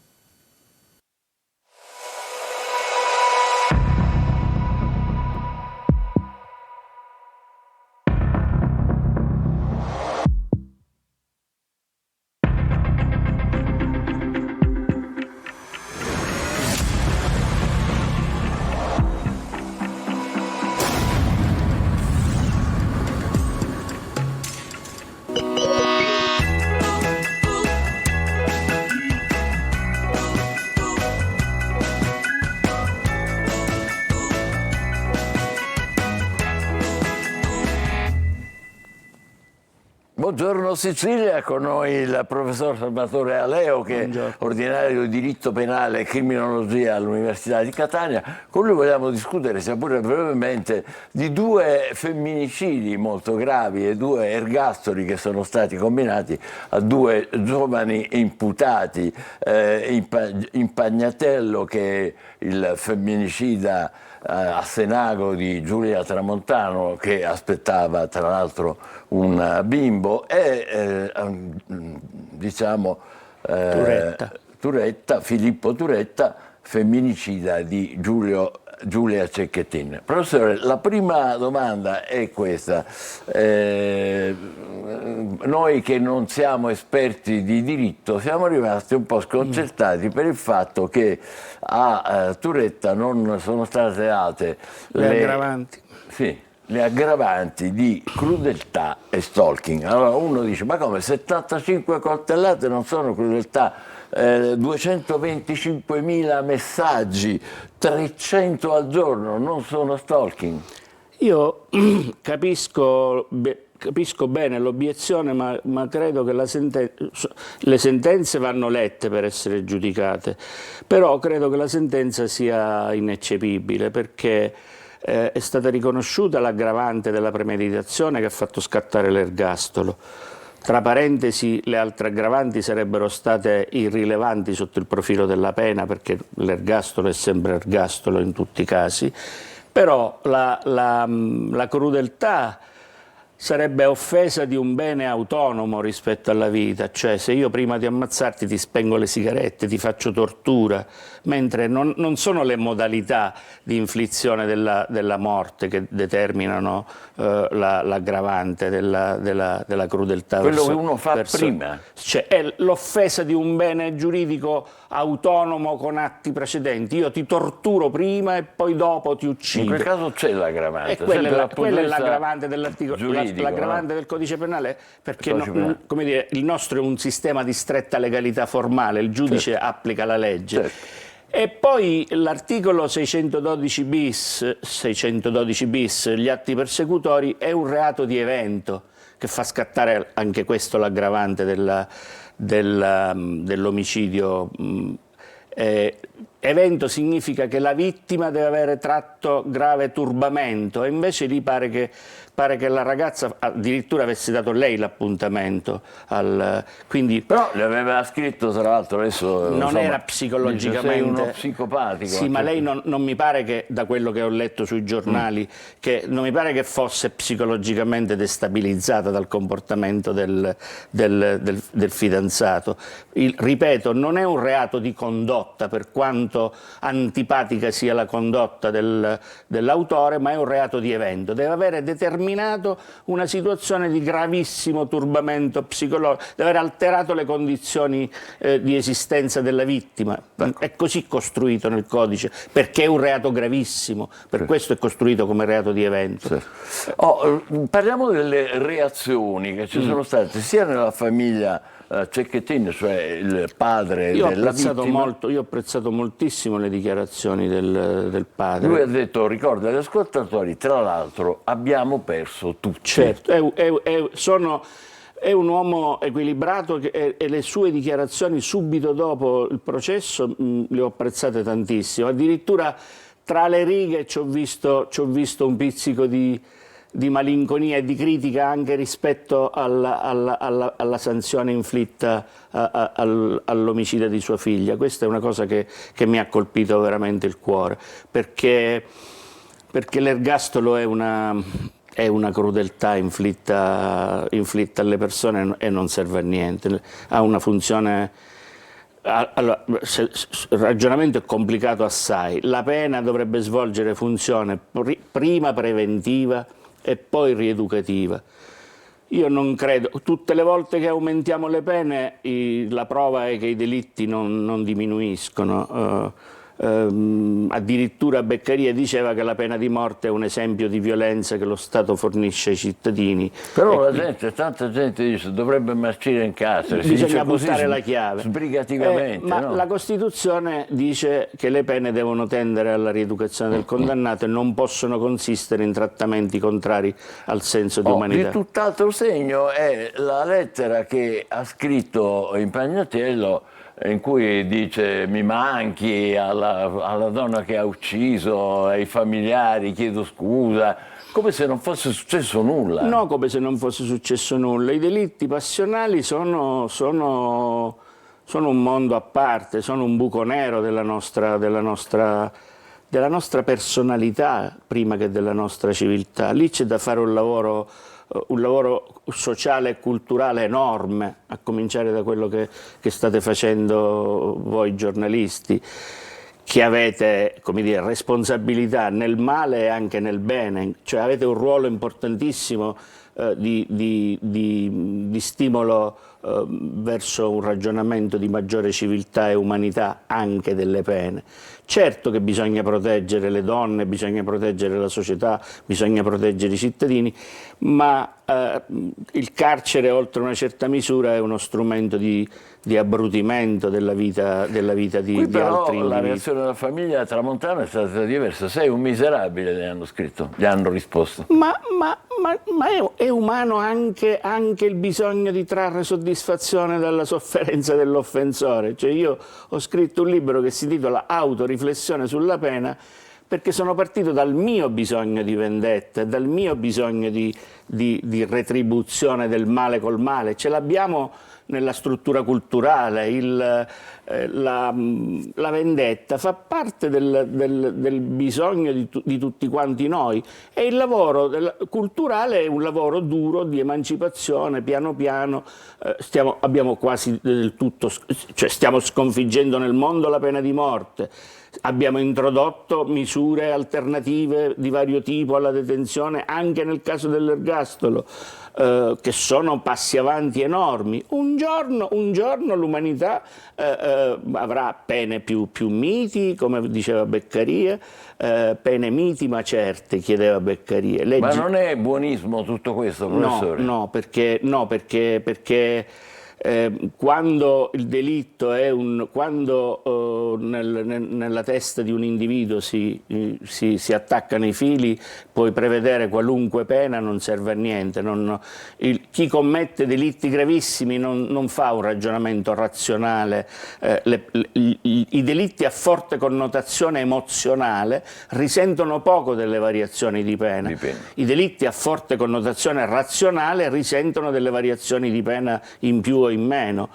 Buongiorno Sicilia, con noi il professor Salvatore Aleo, che è ordinario di diritto penale e criminologia all'Università di Catania. Con lui vogliamo discutere, sia pure brevemente, di due femminicidi molto gravi e due ergastoli che sono stati combinati a due giovani imputati, Impagnatello, che è il femminicida a Senago di Giulia Tramontano, che aspettava tra l'altro un bimbo, e Filippo Turetta, femminicida di Giulia Cecchettin. Professore, la prima domanda è questa. Noi che non siamo esperti di diritto siamo rimasti un po' sconcertati per il fatto che a Turetta non sono state date le aggravanti di crudeltà e stalking. Allora uno dice: ma come, 75 coltellate non sono crudeltà? 225.000 messaggi, 300 al giorno non sono stalking? Io capisco bene l'obiezione, ma credo che le sentenze vanno lette per essere giudicate, però credo che la sentenza sia ineccepibile, perché è stata riconosciuta l'aggravante della premeditazione che ha fatto scattare l'ergastolo. Tra parentesi, le altre aggravanti sarebbero state irrilevanti sotto il profilo della pena, perché l'ergastolo è sempre ergastolo in tutti i casi, però la crudeltà sarebbe offesa di un bene autonomo rispetto alla vita, cioè se io prima di ammazzarti ti spengo le sigarette, ti faccio tortura, mentre non sono le modalità di inflizione della morte che determinano l'aggravante della crudeltà. Quello che uno fa prima. Cioè è l'offesa di un bene giuridico autonomo con atti precedenti. Io ti torturo prima e poi dopo ti uccido. In quel caso c'è l'aggravante. E quella è l'aggravante dell'articolo. L'aggravante del codice penale, perché come dire, il nostro è un sistema di stretta legalità formale, il giudice applica la legge. E poi l'articolo 612 bis, gli atti persecutori, è un reato di evento che fa scattare anche questo l'aggravante dell'omicidio. Evento significa che la vittima deve avere tratto grave turbamento, e invece lì pare che la ragazza addirittura avesse dato lei l'appuntamento. Però le aveva scritto, tra l'altro, adesso non era psicologicamente. Sei uno psicopatico. Sì, ma lei non mi pare che, da quello che ho letto sui giornali, che non mi pare che fosse psicologicamente destabilizzata dal comportamento del fidanzato. Ripeto, non è un reato di condotta, per quanto antipatica sia la condotta dell'autore, ma è un reato di evento. Deve avere determinato determinato una situazione di gravissimo turbamento psicologico, di aver alterato le condizioni di esistenza della vittima. È così costruito nel codice, perché è un reato gravissimo, per questo è costruito come reato di evento. Parliamo delle reazioni che ci sono state sia nella famiglia Cecchettin, cioè il padre della vittima. Io ho apprezzato moltissimo le dichiarazioni del padre. Lui ha detto, ricorda agli ascoltatori, tra l'altro abbiamo perso tutti. Certo, è un uomo equilibrato e le sue dichiarazioni subito dopo il processo le ho apprezzate tantissimo. Addirittura tra le righe ci ho visto un pizzico di malinconia e di critica anche rispetto alla sanzione inflitta all'omicidio di sua figlia. Questa è una cosa che mi ha colpito veramente il cuore, perché l'ergastolo è una crudeltà inflitta alle persone e non serve a niente, ha una funzione. Allora, il ragionamento è complicato assai. La pena dovrebbe svolgere funzione prima preventiva e poi rieducativa. Io non credo, tutte le volte che aumentiamo le pene la prova è che i delitti non diminuiscono. Addirittura Beccaria diceva che la pena di morte è un esempio di violenza che lo Stato fornisce ai cittadini. Però tanta gente dice dovrebbe marcire in carcere, bisogna buttare la chiave sbrigativamente. Ma no? La Costituzione dice che le pene devono tendere alla rieducazione del condannato e non possono consistere in trattamenti contrari al senso di umanità. Di tutt'altro segno è la lettera che ha scritto Impagnatiello, in cui dice mi manchi alla donna che ha ucciso, ai familiari, chiedo scusa, come se non fosse successo nulla. No, come se non fosse successo nulla. I delitti passionali sono un mondo a parte, sono un buco nero della nostra personalità prima che della nostra civiltà. Lì c'è da fare un lavoro sociale e culturale enorme, a cominciare da quello che state facendo voi giornalisti, che avete, come dire, responsabilità nel male e anche nel bene, cioè avete un ruolo importantissimo di stimolo verso un ragionamento di maggiore civiltà e umanità anche delle pene. Certo che bisogna proteggere le donne, bisogna proteggere la società, bisogna proteggere i cittadini, ma il carcere oltre una certa misura è uno strumento di abbrutimento della vita di altri individui. La reazione della famiglia Tramontano è stata diversa. Sei un miserabile, le hanno scritto, gli hanno risposto. Ma è umano anche il bisogno di trarre soddisfazione dalla sofferenza dell'offensore. Cioè io ho scritto un libro che si intitola Autoriflessione sulla pena, perché sono partito dal mio bisogno di vendetta, dal mio bisogno di retribuzione del male col male. Ce l'abbiamo nella struttura culturale, la vendetta fa parte del bisogno di tutti quanti noi, e il lavoro culturale è un lavoro duro di emancipazione, piano piano abbiamo quasi del tutto, cioè stiamo sconfiggendo nel mondo la pena di morte. Abbiamo introdotto misure alternative di vario tipo alla detenzione anche nel caso dell'ergastolo, che sono passi avanti enormi. Un giorno l'umanità avrà pene più miti, come diceva Beccaria, pene miti ma certe, chiedeva Beccaria. Ma non è buonismo tutto questo, professore? No, perché quando il delitto è quando nella testa di un individuo si attaccano i fili, puoi prevedere qualunque pena, non serve a niente. Chi commette delitti gravissimi non fa un ragionamento razionale. I delitti a forte connotazione emozionale risentono poco delle variazioni di pena. I delitti a forte connotazione razionale risentono delle variazioni di pena in più o in meno.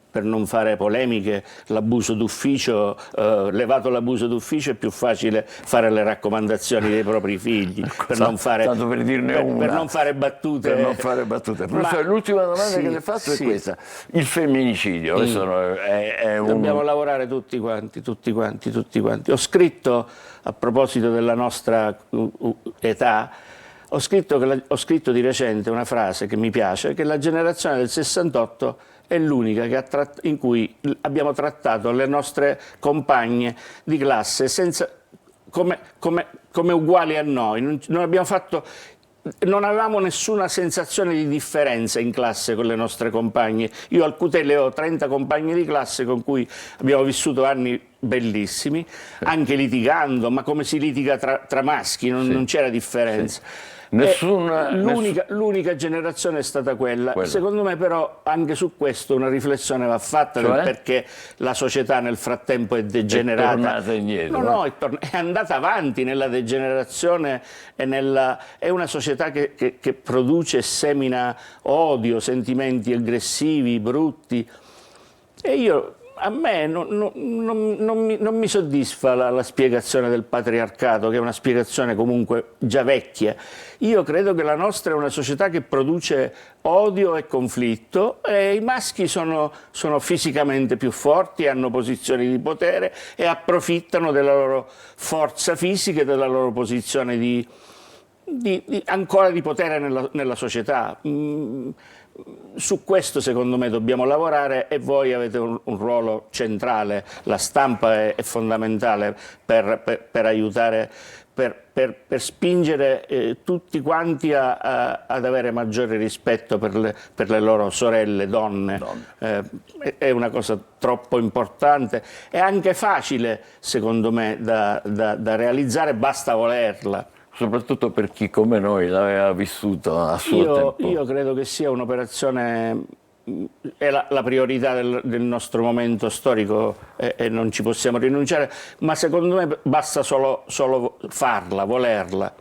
Per non fare polemiche, l'abuso d'ufficio, levato l'abuso d'ufficio, è più facile fare le raccomandazioni dei propri figli, per non fare battute. Per non fare battute. Professore, l'ultima domanda che le faccio è questa: il femminicidio, dobbiamo lavorare tutti quanti. Ho scritto, a proposito della nostra età, ho scritto di recente una frase che mi piace, che la generazione del 68 è l'unica in cui abbiamo trattato le nostre compagne di classe come uguali a noi. Non avevamo nessuna sensazione di differenza in classe con le nostre compagne. Io al Cutello ho 30 compagni di classe con cui abbiamo vissuto anni bellissimi, anche litigando, ma come si litiga tra maschi, non c'era differenza. L'unica generazione è stata quella. Secondo me però anche su questo una riflessione va fatta, del perché la società nel frattempo è degenerata. È tornata indietro. È andata avanti nella degenerazione è una società che produce e semina odio, sentimenti aggressivi, brutti. E a me non mi soddisfa la spiegazione del patriarcato, che è una spiegazione comunque già vecchia. Io credo che la nostra è una società che produce odio e conflitto, e i maschi sono fisicamente più forti, hanno posizioni di potere e approfittano della loro forza fisica e della loro posizione ancora di potere nella società. Su questo secondo me dobbiamo lavorare, e voi avete un ruolo centrale. La stampa è fondamentale per aiutare, per spingere tutti quanti ad avere maggiore rispetto per le loro sorelle, donne. È una cosa troppo importante, è anche facile secondo me da realizzare, basta volerla. Soprattutto per chi come noi l'aveva vissuto a suo tempo. Io credo che sia un'operazione, è la priorità del nostro momento storico, e non ci possiamo rinunciare, ma secondo me basta solo farla, volerla.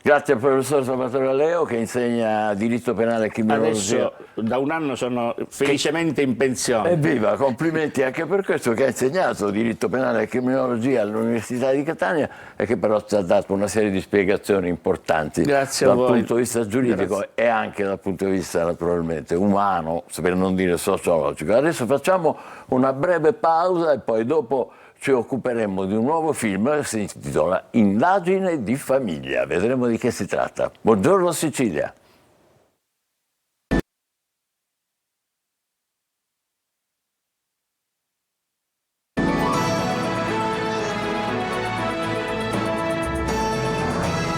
Grazie al professor Salvatore Leo, che insegna diritto penale e criminologia. Adesso da un anno sono felicemente in pensione. Evviva, complimenti anche per questo, che ha insegnato diritto penale e criminologia all'Università di Catania, e che però ci ha dato una serie di spiegazioni importanti dal punto di vista giuridico e anche dal punto di vista naturalmente umano, per non dire sociologico. Adesso facciamo una breve pausa e poi dopo ci occuperemo di un nuovo film che si intitola Indagine di famiglia. Vedremo di che si tratta. Buongiorno Sicilia.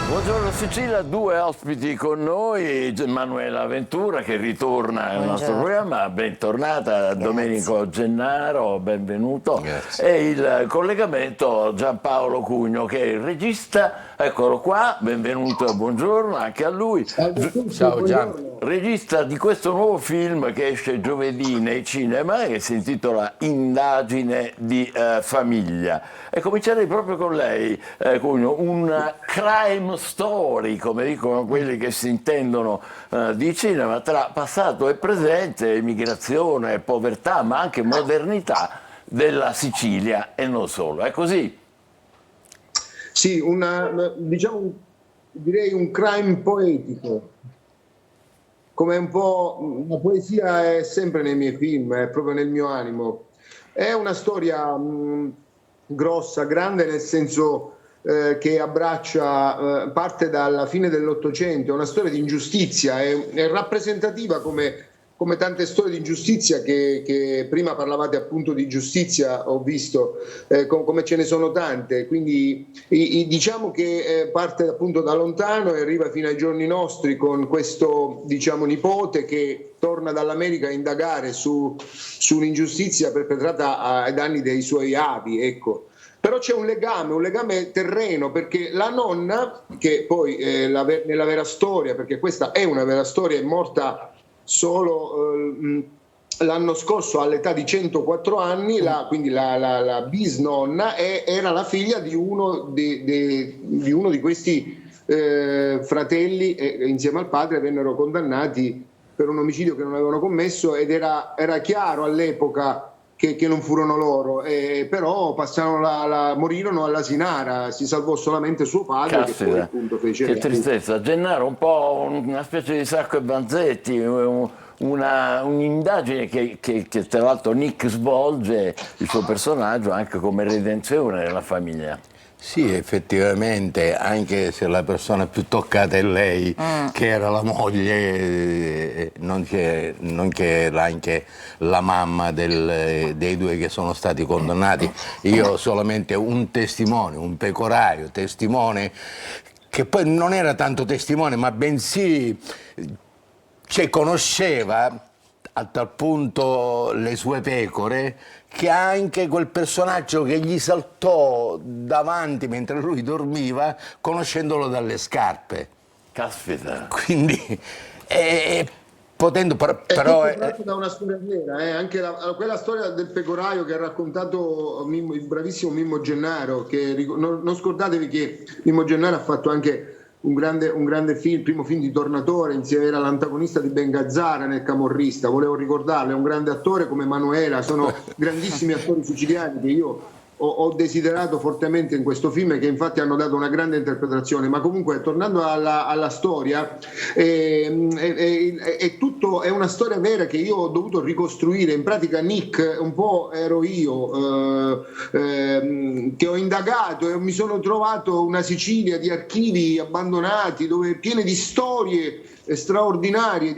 Buongiorno Sicilia, due ospiti con noi, Manuela Ventura che ritorna al nostro programma, bentornata. Grazie. Domenico Gennaro, benvenuto. Grazie. E il collegamento Giampaolo Cugno, che è il regista, eccolo qua, benvenuto e buongiorno anche a lui. Ciao Gian. Regista di questo nuovo film che esce giovedì nei cinema e che si intitola Indagine di famiglia. E comincerei proprio con lei, Cugno, un crime story, come dicono quelli che si intendono di cinema, tra passato e presente, emigrazione, povertà, ma anche modernità della Sicilia e non solo. È così? Sì, direi un crime poetico. Come un po' la poesia è sempre nei miei film, è proprio nel mio animo. È una storia grossa, grande nel senso che abbraccia, parte dalla fine dell'Ottocento, è una storia di ingiustizia, è rappresentativa come tante storie di ingiustizia che prima parlavate appunto di giustizia, ho visto come ce ne sono tante, quindi diciamo che parte appunto da lontano e arriva fino ai giorni nostri con questo nipote che torna dall'America a indagare su un'ingiustizia perpetrata ai danni dei suoi avi, ecco. Però c'è un legame terreno, perché la nonna, che poi nella vera storia, perché questa è una vera storia, è morta solo l'anno scorso all'età di 104 anni, quindi la bisnonna era la figlia di uno di questi fratelli, e insieme al padre vennero condannati per un omicidio che non avevano commesso, ed era chiaro all'epoca che non furono loro, però morirono all'Asinara, si salvò solamente suo padre. Caspita, che poi appunto fece che tristezza. Gennaro, un po' una specie di Sacco e Vanzetti, un'indagine che tra l'altro Nick svolge il suo personaggio anche come redenzione della famiglia. Sì, effettivamente, anche se la persona più toccata è lei, che era la moglie, non che era anche la mamma dei due che sono stati condannati. Io solamente un testimone, un pecorario, testimone, che poi non era tanto testimone, ma bensì conosceva a tal punto le sue pecore, che anche quel personaggio che gli saltò davanti mentre lui dormiva, conoscendolo dalle scarpe. Caspita. Quindi, potendo però... È tratto da una storia vera, anche quella storia del pecoraio che ha raccontato il bravissimo Mimmo Gennaro, che non scordatevi che Mimmo Gennaro ha fatto anche un grande film, il primo film di Tornatore, insieme era l'antagonista di Ben Gazzara nel Camorrista, volevo ricordarlo, è un grande attore come Manuela, sono grandissimi attori siciliani che io ho desiderato fortemente in questo film, che infatti hanno dato una grande interpretazione. Ma comunque, tornando alla storia, è una storia vera che io ho dovuto ricostruire. In pratica Nick un po' ero io, che ho indagato e mi sono trovato una Sicilia di archivi abbandonati, piene di storie straordinarie,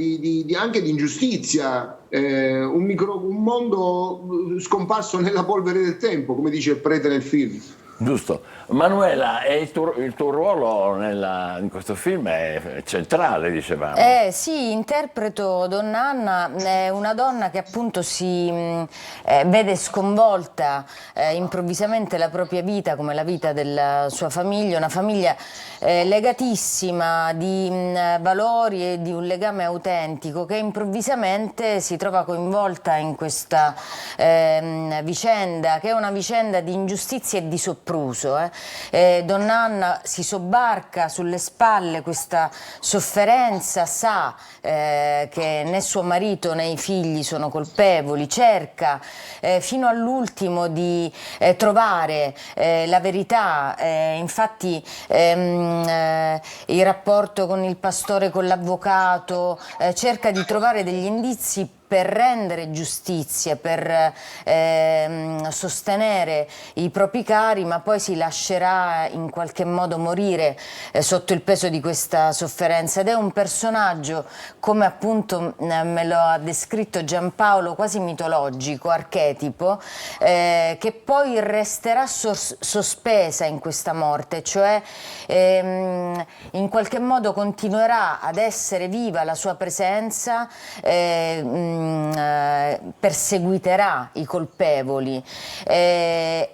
anche di ingiustizia, un mondo scomparso nella polvere del tempo, come dice il prete nel film. Giusto. Manuela, il tuo ruolo in questo film è centrale, dicevamo. Sì, interpreto Donna Anna, una donna che appunto si vede sconvolta improvvisamente la propria vita come la vita della sua famiglia, una famiglia legatissima di valori e di un legame autentico, che improvvisamente si trova coinvolta in questa vicenda, che è una vicenda di ingiustizia e di sopruso. Donna Anna si sobbarca sulle spalle questa sofferenza, sa che né suo marito né i figli sono colpevoli, cerca fino all'ultimo di trovare la verità, infatti il rapporto con il pastore, con l'avvocato, cerca di trovare degli indizi per rendere giustizia, per sostenere i propri cari, ma poi si lascerà in qualche modo morire sotto il peso di questa sofferenza. Ed è un personaggio, come appunto me lo ha descritto Giampaolo, quasi mitologico, archetipo, che poi resterà sospesa in questa morte, cioè in qualche modo continuerà ad essere viva la sua presenza, perseguiterà i colpevoli, e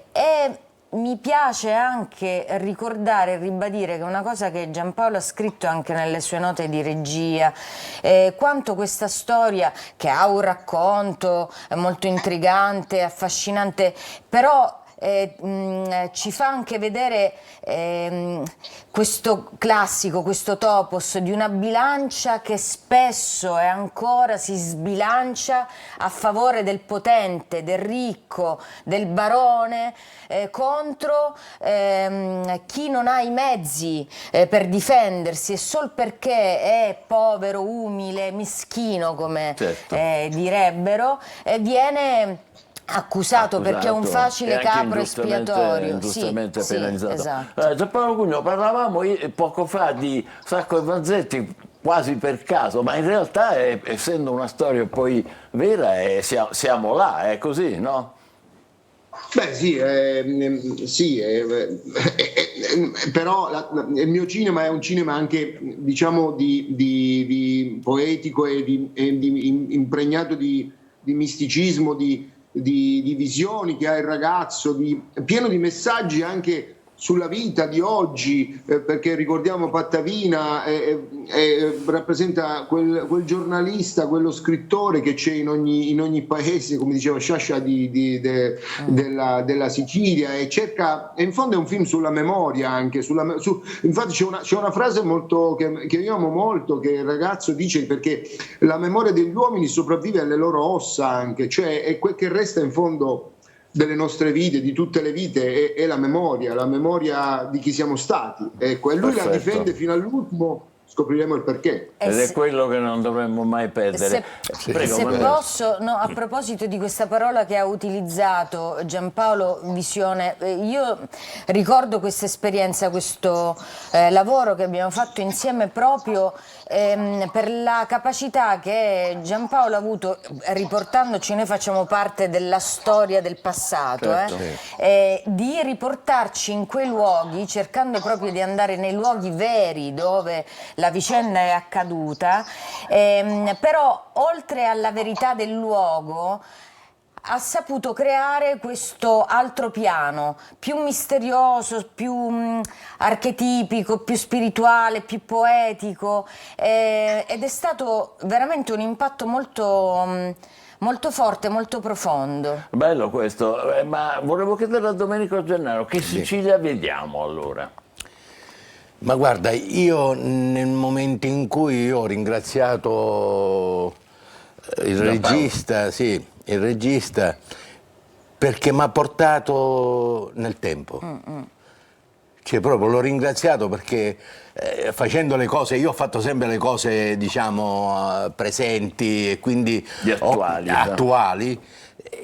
mi piace anche ricordare e ribadire che una cosa che Giampaolo ha scritto anche nelle sue note di regia, quanto questa storia, che ha un racconto molto intrigante, affascinante, però ci fa anche vedere questo classico, questo topos di una bilancia che spesso e ancora si sbilancia a favore del potente, del ricco, del barone, contro chi non ha i mezzi per difendersi, e sol perché è povero, umile, mischino, come direbbero, viene accusato perché è un facile capro espiatorio. Ingiustamente penalizzato. Esatto. Giampaolo Cugno, parlavamo poco fa di Sacco e Vanzetti quasi per caso, ma in realtà essendo una storia poi vera, siamo là, è così, no? Beh sì, però il mio cinema è un cinema anche, diciamo, di poetico e impregnato di misticismo, di visioni che ha il ragazzo, pieno di messaggi anche sulla vita di oggi, perché ricordiamo Pattavina, rappresenta quel giornalista, quello scrittore che c'è in ogni paese, come diceva Sciascia della Sicilia, e cerca, e in fondo è un film sulla memoria anche, infatti c'è una frase che io amo molto, che il ragazzo dice, perché la memoria degli uomini sopravvive alle loro ossa anche, cioè è quel che resta in fondo delle nostre vite, di tutte le vite, è la memoria di chi siamo stati, ecco, e lui la difende fino all'ultimo scopriremo il perché. Ed è quello che non dovremmo mai perdere. Prego, Se Manuela. posso, no, a proposito di questa parola che ha utilizzato Giampaolo, visione, io ricordo questa esperienza, questo lavoro che abbiamo fatto insieme proprio per la capacità che Giampaolo ha avuto, riportandoci, noi facciamo parte della storia del passato, Certo. di riportarci in quei luoghi, cercando proprio di andare nei luoghi veri dove la vicenda è accaduta, però oltre alla verità del luogo ha saputo creare questo altro piano, più misterioso, più archetipico, più spirituale, più poetico, ed è stato veramente un impatto molto forte, molto profondo. Bello questo, ma volevo chiedere a Domenico Gennaro, che Sicilia vediamo allora? Ma guarda, io nel momento in cui ho ringraziato il regista, il regista, perché mi ha portato nel tempo. Cioè proprio l'ho ringraziato perché facendo le cose, io ho fatto sempre le cose diciamo presenti e quindi attuali.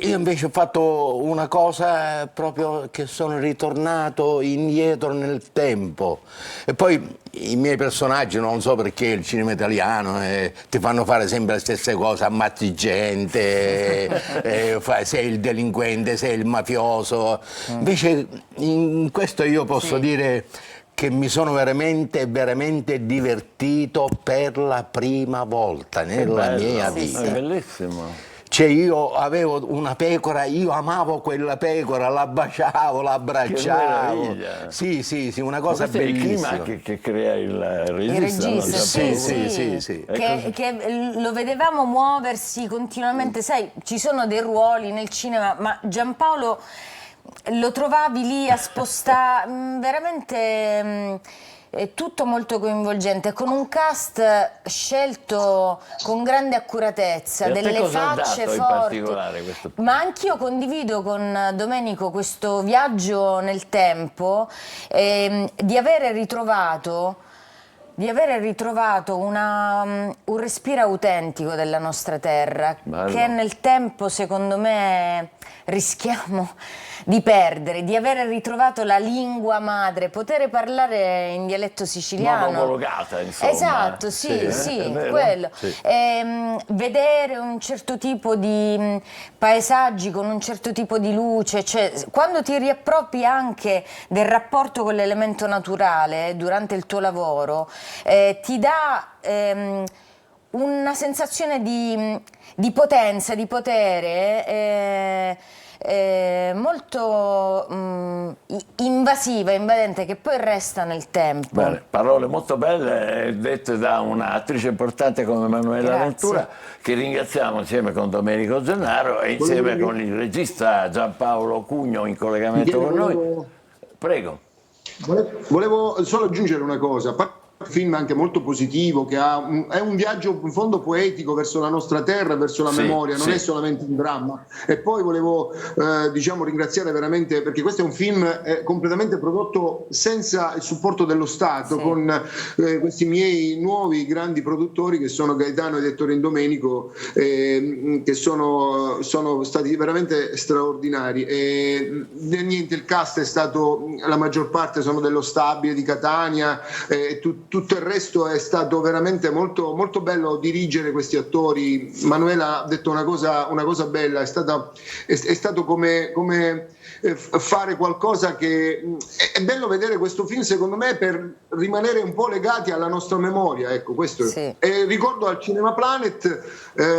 Io invece ho fatto una cosa proprio che sono ritornato indietro nel tempo. E poi i miei personaggi, non so perché il cinema italiano ti fanno fare sempre le stesse cose, ammazzi gente, sei il delinquente, sei il mafioso. Invece in questo io posso dire che mi sono veramente divertito per la prima volta nella mia vita. È bellissimo. Cioè io avevo una pecora, io amavo quella pecora, la baciavo, la abbracciavo. Sì, una cosa questo bellissima. È il clima che crea il regista. Sì. Che lo vedevamo muoversi continuamente, sai, ci sono dei ruoli nel cinema, ma Giampaolo lo trovavi lì a spostare, veramente è tutto molto coinvolgente, con un cast scelto con grande accuratezza, E a te delle cosa ha facce dato in forti. particolare questo? Ma anch'io condivido con Domenico questo viaggio nel tempo, di avere ritrovato un respiro autentico della nostra terra, che nel tempo secondo me rischiamo di perdere, di avere ritrovato la lingua madre, poter parlare in dialetto siciliano. Non omologata, insomma. Esatto, sì, quello. Sì. Vedere un certo tipo di paesaggi con un certo tipo di luce, cioè quando ti riappropri anche del rapporto con l'elemento naturale durante il tuo lavoro, ti dà una sensazione di potenza, di potere molto invasiva, invadente, che poi resta nel tempo. Bene, parole molto belle dette da un'attrice importante come Manuela Ventura, che ringraziamo insieme con Domenico Gennaro e insieme con il regista Giampaolo Cugno in collegamento con noi. Prego. Volevo solo aggiungere una cosa. Un film anche molto positivo, che è un viaggio in fondo poetico verso la nostra terra, verso la memoria, non è solamente un dramma. E poi volevo ringraziare veramente, perché questo è un film completamente prodotto senza il supporto dello Stato, con questi miei nuovi grandi produttori che sono Gaetano ed Ettore Indomenico, che sono stati veramente straordinari. Niente, il cast è stato, la maggior parte sono dello stabile di Catania, tutto il resto è stato veramente molto, molto bello dirigere questi attori. Manuela ha detto una cosa bella, è stato come fare qualcosa che è bello vedere questo film, secondo me, per rimanere un po' legati alla nostra memoria, ecco, questo è. E ricordo al Cinema Planet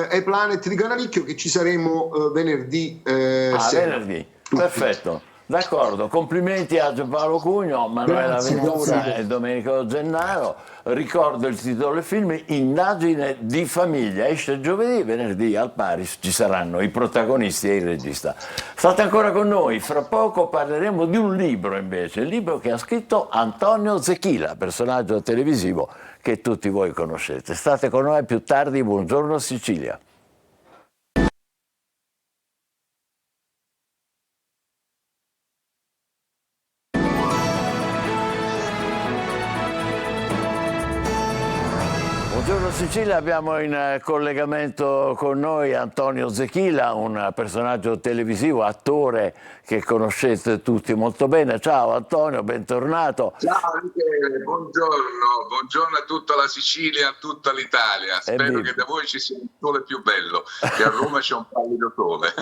e Planet di Canalicchio che ci saremo venerdì sera. Venerdì, perfetto. D'accordo, complimenti a Giampaolo Cugno, Manuela Ventura e Domenico Gennaro. Ricordo il titolo del film, Indagine di famiglia, esce giovedì, venerdì al Paris ci saranno i protagonisti e il regista. State ancora con noi, fra poco parleremo di un libro invece, il libro che ha scritto Antonio Zecchila, personaggio televisivo che tutti voi conoscete. State con noi più tardi, buongiorno Sicilia. Sicilia abbiamo in collegamento con noi Antonio Zechila, un personaggio televisivo, attore che conoscete tutti molto bene. Ciao Antonio, bentornato. Ciao Michele, buongiorno a tutta la Sicilia, a tutta l'Italia. Spero che da voi ci sia il sole più bello, che a Roma c'è un pallido sole.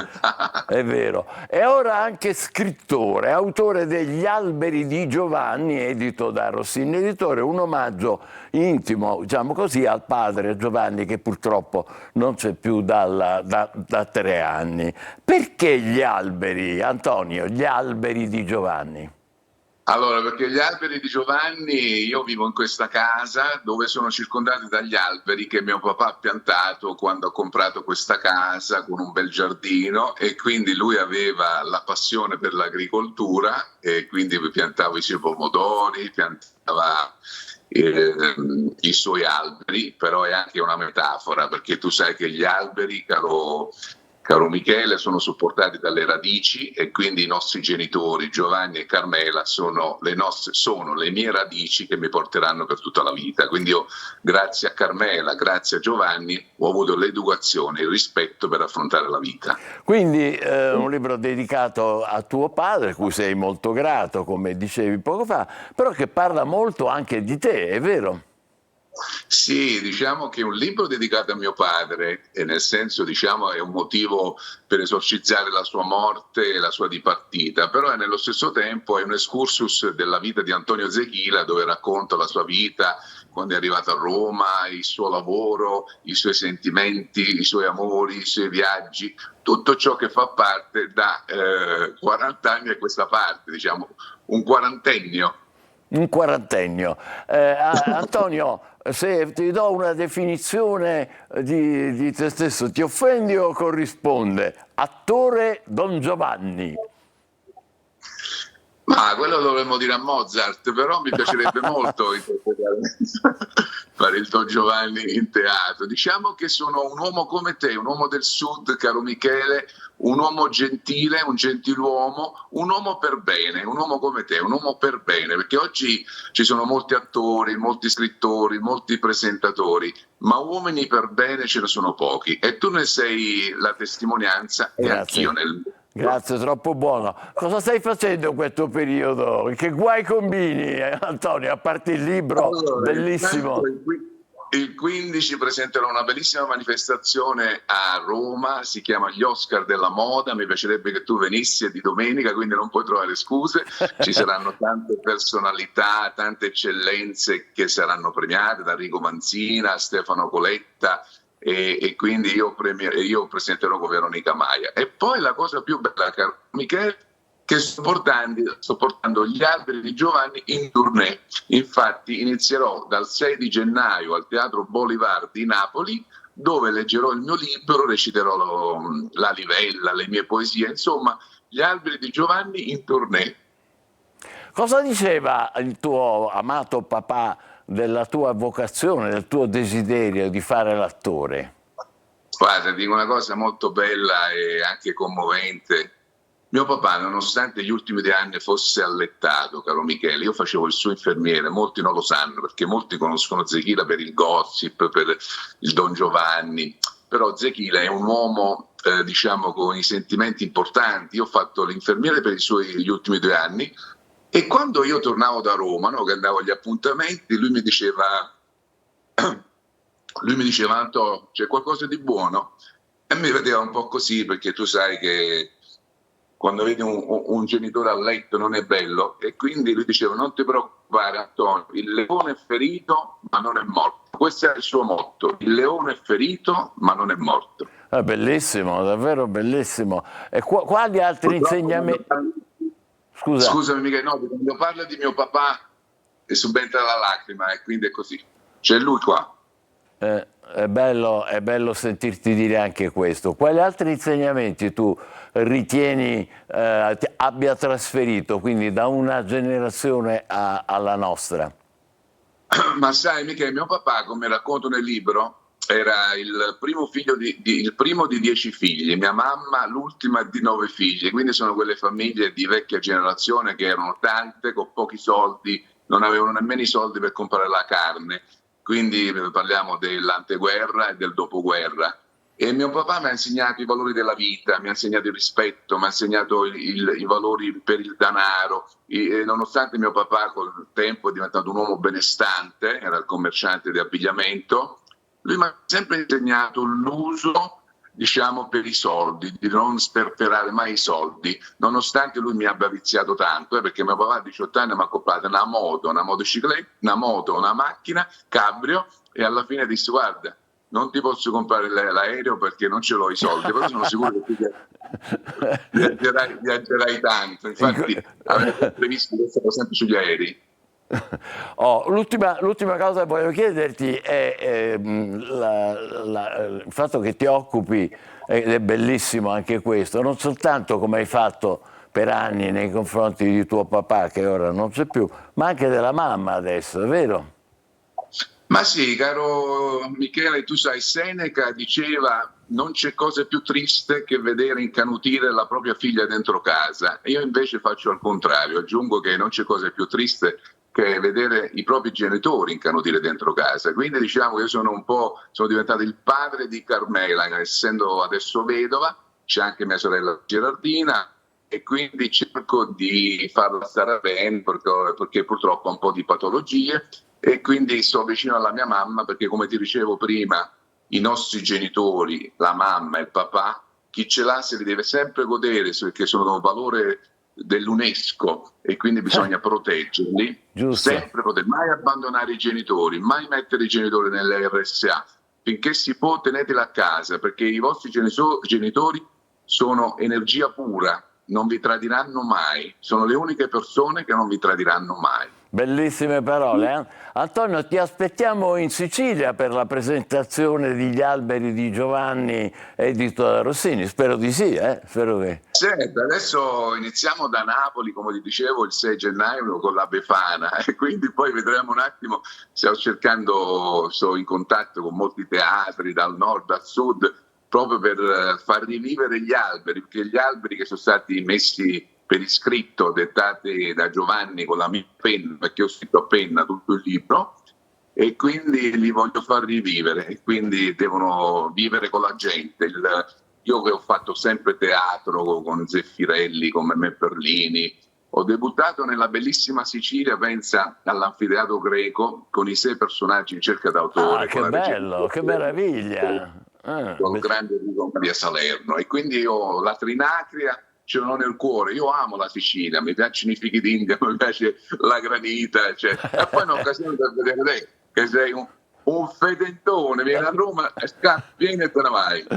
È vero. E ora anche scrittore, autore degli Alberi di Giovanni, edito da Rossini Editore, un omaggio intimo, diciamo così, al padre Giovanni, che purtroppo non c'è più da 3 anni. Perché gli alberi, Antonio, gli alberi di Giovanni? Allora, perché gli alberi di Giovanni, io vivo in questa casa dove sono circondato dagli alberi che mio papà ha piantato quando ha comprato questa casa con un bel giardino, e quindi lui aveva la passione per l'agricoltura e quindi piantava i suoi pomodori, piantava i suoi alberi. Però è anche una metafora, perché tu sai che gli alberi, caro Michele, sono supportati dalle radici, e quindi i nostri genitori Giovanni e Carmela sono le mie radici che mi porteranno per tutta la vita. Quindi io, grazie a Carmela, grazie a Giovanni, ho avuto l'educazione, il rispetto per affrontare la vita. Quindi un libro dedicato a tuo padre, cui sei molto grato, come dicevi poco fa, però che parla molto anche di te, è vero? Sì, diciamo che è un libro dedicato a mio padre, e nel senso, diciamo, è un motivo per esorcizzare la sua morte e la sua dipartita, però nello stesso tempo è un excursus della vita di Antonio Zechila, dove racconta la sua vita, quando è arrivato a Roma, il suo lavoro, i suoi sentimenti, i suoi amori, i suoi viaggi, tutto ciò che fa parte da 40 anni a questa parte, diciamo, un quarantennio. Un quarantennio. Antonio, se ti do una definizione di te stesso, ti offendi o corrisponde? Attore Don Giovanni. Ma quello dovremmo dire a Mozart, però mi piacerebbe molto fare il Don Giovanni in teatro. Diciamo che sono un uomo come te, un uomo del sud, caro Michele, un uomo gentile, un gentiluomo, un uomo per bene, un uomo come te, un uomo per bene, perché oggi ci sono molti attori, molti scrittori, molti presentatori, ma uomini per bene ce ne sono pochi, e tu ne sei la testimonianza. Grazie. E anch'io nel... Grazie, troppo buono. Cosa stai facendo in questo periodo? Che guai combini, Antonio, a parte il libro bellissimo? Il 15 presenterò una bellissima manifestazione a Roma, si chiama Gli Oscar della Moda, mi piacerebbe che tu venissi, è di domenica, quindi non puoi trovare scuse, ci saranno tante personalità, tante eccellenze che saranno premiate, da Rico Manzina a Stefano Coletta, e quindi io presenterò con Veronica Maia. E poi la cosa più bella, caro Michele, che sto portando gli alberi di Giovanni in tournée. Infatti inizierò dal 6 di gennaio al Teatro Bolivar di Napoli, dove leggerò il mio libro, reciterò la Livella, le mie poesie, insomma, gli alberi di Giovanni in tournée. Cosa diceva il tuo amato papà della tua vocazione, del tuo desiderio di fare l'attore? Guarda, dico una cosa molto bella e anche commovente. Mio papà, nonostante gli ultimi 2 anni fosse allettato, caro Michele, io facevo il suo infermiere, molti non lo sanno, perché molti conoscono Zechila per il gossip, per il Don Giovanni, però Zechila è un uomo, diciamo, con i sentimenti importanti. Io ho fatto l'infermiere per gli ultimi 2 anni, e quando io tornavo da Roma, no, che andavo agli appuntamenti, lui mi diceva Antonio, c'è qualcosa di buono? E mi vedeva un po' così, perché tu sai che quando vedi un genitore a letto non è bello, e quindi lui diceva: non ti preoccupare Antonio, il leone è ferito ma non è morto. Questo è il suo motto: il leone è ferito ma non è morto. È bellissimo, davvero bellissimo. E quali altri insegnamenti? Scusami Michele, no, quando parlo di mio papà subentra la lacrima, e quindi è così. C'è lui qua. È bello sentirti dire anche questo. Quali altri insegnamenti tu ritieni abbia trasferito, quindi da una generazione alla nostra? Ma sai Michele, mio papà, come racconto nel libro, era il primo figlio il primo di 10 figli, mia mamma l'ultima di 9 figli, quindi sono quelle famiglie di vecchia generazione che erano tante, con pochi soldi, non avevano nemmeno i soldi per comprare la carne. quindi parliamo dell'anteguerra e del dopoguerra. E mio papà mi ha insegnato i valori della vita, mi ha insegnato il rispetto, mi ha insegnato i valori per il denaro. E nonostante mio papà col tempo è diventato un uomo benestante, era il commerciante di abbigliamento, lui mi ha sempre insegnato l'uso, diciamo, per i soldi, di non sperperare mai i soldi, nonostante lui mi abbia viziato tanto, perché mio papà a 18 anni mi ha comprato una moto, una motocicletta, una moto, una macchina, cabrio, e alla fine disse: guarda, non ti posso comprare l'aereo perché non ce l'ho i soldi, però sono sicuro che tu viaggerai tanto. Infatti avevo previsto di essere sempre sugli aerei. L'ultima cosa che voglio chiederti è il fatto che ti occupi, ed è bellissimo anche questo, non soltanto come hai fatto per anni nei confronti di tuo papà, che ora non c'è più, ma anche della mamma adesso, è vero? Ma sì, caro Michele, tu sai, Seneca diceva: non c'è cosa più triste che vedere incanutire la propria figlia dentro casa. Io invece faccio al contrario, aggiungo che non c'è cosa più triste che vedere i propri genitori incanutire dentro casa. Quindi diciamo che io sono diventato il padre di Carmela, essendo adesso vedova, c'è anche mia sorella Gerardina, e quindi cerco di farla stare bene perché purtroppo ha un po' di patologie, e quindi sto vicino alla mia mamma, perché come ti dicevo prima, i nostri genitori, la mamma e il papà, chi ce l'ha se li deve sempre godere, perché sono un valore dell'UNESCO e quindi bisogna proteggerli. Giusto. Sempre mai abbandonare i genitori, mai mettere i genitori nelle RSA, finché si può teneteli a casa, perché i vostri genitori sono energia pura, non vi tradiranno mai, sono le uniche persone che non vi tradiranno mai. Bellissime parole. Antonio, ti aspettiamo in Sicilia per la presentazione degli alberi di Giovanni edito da Rossini. Spero di sì, spero che... Certo, adesso iniziamo da Napoli, come ti dicevo, il 6 gennaio con la Befana, e quindi poi vedremo un attimo. Sto in contatto con molti teatri dal nord, dal sud, proprio per far rivivere gli alberi, perché gli alberi che sono stati messi per iscritto, dettati da Giovanni con la mia penna, perché ho scritto a penna tutto il libro, e quindi li voglio far rivivere, e quindi devono vivere con la gente. Io che ho fatto sempre teatro con Zeffirelli, con Memmè Perlini, ho debuttato nella bellissima Sicilia, pensa, all'Anfiteatro Greco, con i 6 personaggi in cerca d'autore. Che bello, che meraviglia! Con il grande Enrico Maria Salerno, e quindi io la Trinacria ce l'ho nel cuore. Io amo la Sicilia, mi piacciono i fichi d'India, mi piace la granita, e poi è un'occasione per vedere te che sei un fedentone, vieni a Roma, vieni e te ne vai.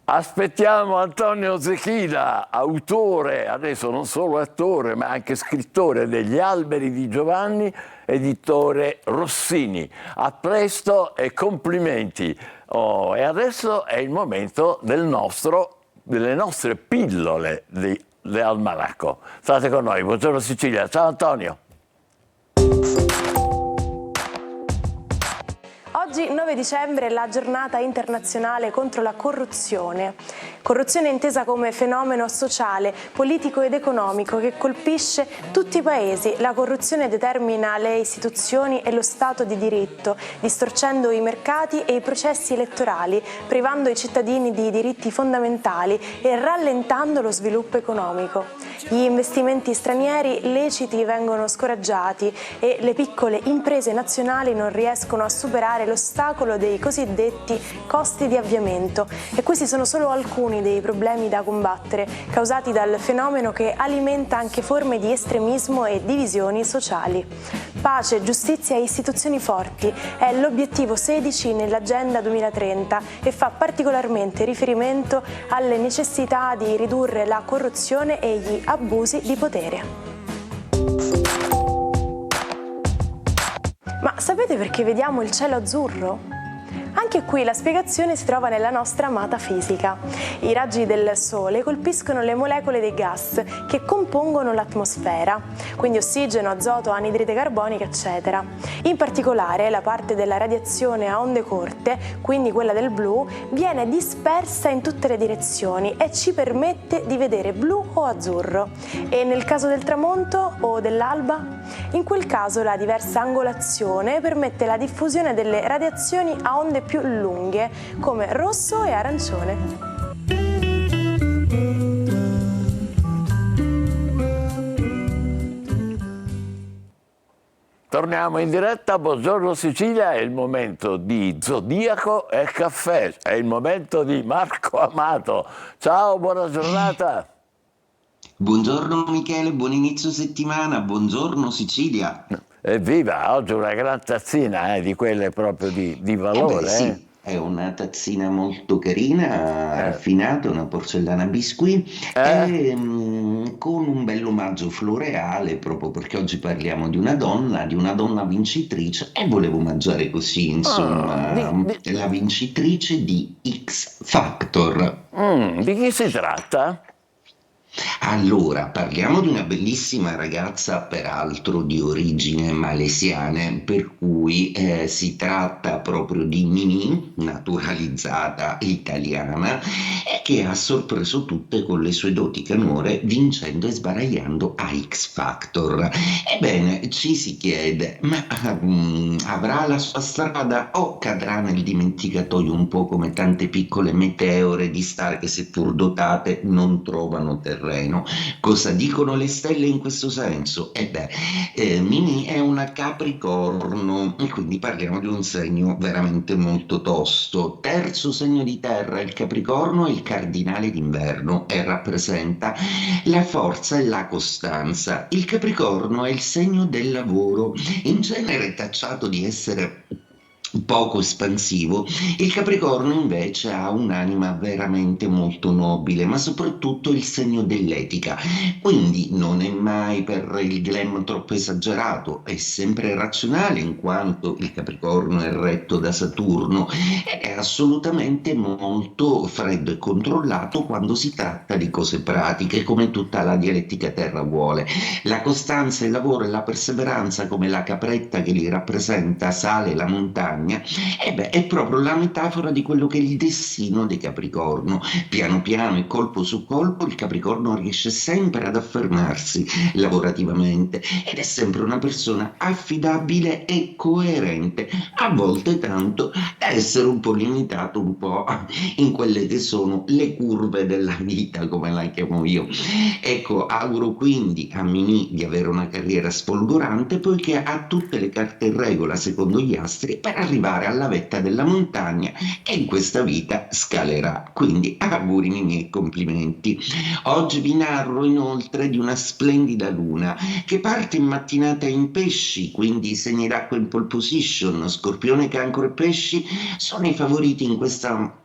Aspettiamo Antonio Zecchina, autore, adesso non solo attore, ma anche scrittore degli alberi di Giovanni, editore Rossini. A presto e complimenti. E adesso è il momento delle nostre pillole di Almanacco. State con noi, buongiorno Sicilia. Ciao Antonio. Oggi 9 dicembre è la giornata internazionale contro la corruzione. Corruzione intesa come fenomeno sociale, politico ed economico che colpisce tutti i paesi. La corruzione determina le istituzioni e lo Stato di diritto, distorcendo i mercati e i processi elettorali, privando i cittadini di diritti fondamentali e rallentando lo sviluppo economico. Gli investimenti stranieri leciti vengono scoraggiati e le piccole imprese nazionali non riescono a superare l'ostacolo dei cosiddetti costi di avviamento, e questi sono solo alcuni dei problemi da combattere causati dal fenomeno che alimenta anche forme di estremismo e divisioni sociali. Pace, giustizia e istituzioni forti è l'obiettivo 16 nell'Agenda 2030 e fa particolarmente riferimento alle necessità di ridurre la corruzione e gli abusi di potere. Ma sapete perché vediamo il cielo azzurro? Anche qui la spiegazione si trova nella nostra amata fisica. I raggi del Sole colpiscono le molecole dei gas che compongono l'atmosfera, quindi ossigeno, azoto, anidride carbonica, eccetera. In particolare la parte della radiazione a onde corte, quindi quella del blu, viene dispersa in tutte le direzioni e ci permette di vedere blu o azzurro. E nel caso del tramonto o dell'alba? In quel caso la diversa angolazione permette la diffusione delle radiazioni a onde più lunghe, come rosso e arancione. Torniamo in diretta, buongiorno Sicilia, è il momento di Zodiaco e Caffè, è il momento di Marco Amato. Ciao, buona giornata. Buongiorno Michele, buon inizio settimana, buongiorno Sicilia. Evviva, oggi una gran tazzina, di quelle proprio di valore. Sì. È una tazzina molto carina, raffinata, una porcellana biscuit, con un bel omaggio floreale, proprio perché oggi parliamo di una donna vincitrice, e volevo mangiare così, insomma, la vincitrice di X Factor. Di chi si tratta? Allora, parliamo di una bellissima ragazza, peraltro di origini malesiane, per cui si tratta proprio di Mimi, naturalizzata italiana, e che ha sorpreso tutte con le sue doti canore, vincendo e sbaragliando a X Factor. Ebbene, ci si chiede, ma avrà la sua strada o cadrà nel dimenticatoio, un po' come tante piccole meteore di star che, seppur dotate, non trovano terreno? Cosa dicono le stelle in questo senso? Mimi è una Capricorno, e quindi parliamo di un segno veramente molto tosto. Terzo segno di terra, il Capricorno è il cardinale d'inverno e rappresenta la forza e la costanza. Il Capricorno è il segno del lavoro, in genere tacciato di essere poco espansivo. Il Capricorno invece ha un'anima veramente molto nobile, ma soprattutto il segno dell'etica, quindi non è mai per il glam troppo esagerato, è sempre razionale, in quanto il Capricorno è retto da Saturno, ed è assolutamente molto freddo e controllato quando si tratta di cose pratiche, come tutta la dialettica terra vuole. La costanza, il lavoro e la perseveranza, come la capretta che li rappresenta sale la montagna, è proprio la metafora di quello che è il destino dei Capricorno. Piano piano e colpo su colpo il Capricorno riesce sempre ad affermarsi lavorativamente, ed è sempre una persona affidabile e coerente, a volte tanto da essere un po' limitato un po' in quelle che sono le curve della vita, come la chiamo io. Ecco, auguro quindi a Mimì di avere una carriera sfolgorante, poiché ha tutte le carte in regola secondo gli astri per arrivare alla vetta della montagna, e in questa vita scalerà. Quindi auguri Mimì e complimenti. Oggi vi narro inoltre di una splendida luna che parte in mattinata in Pesci, quindi i segni d'acqua in pole position. Scorpione, Cancro e Pesci sono i favoriti in questa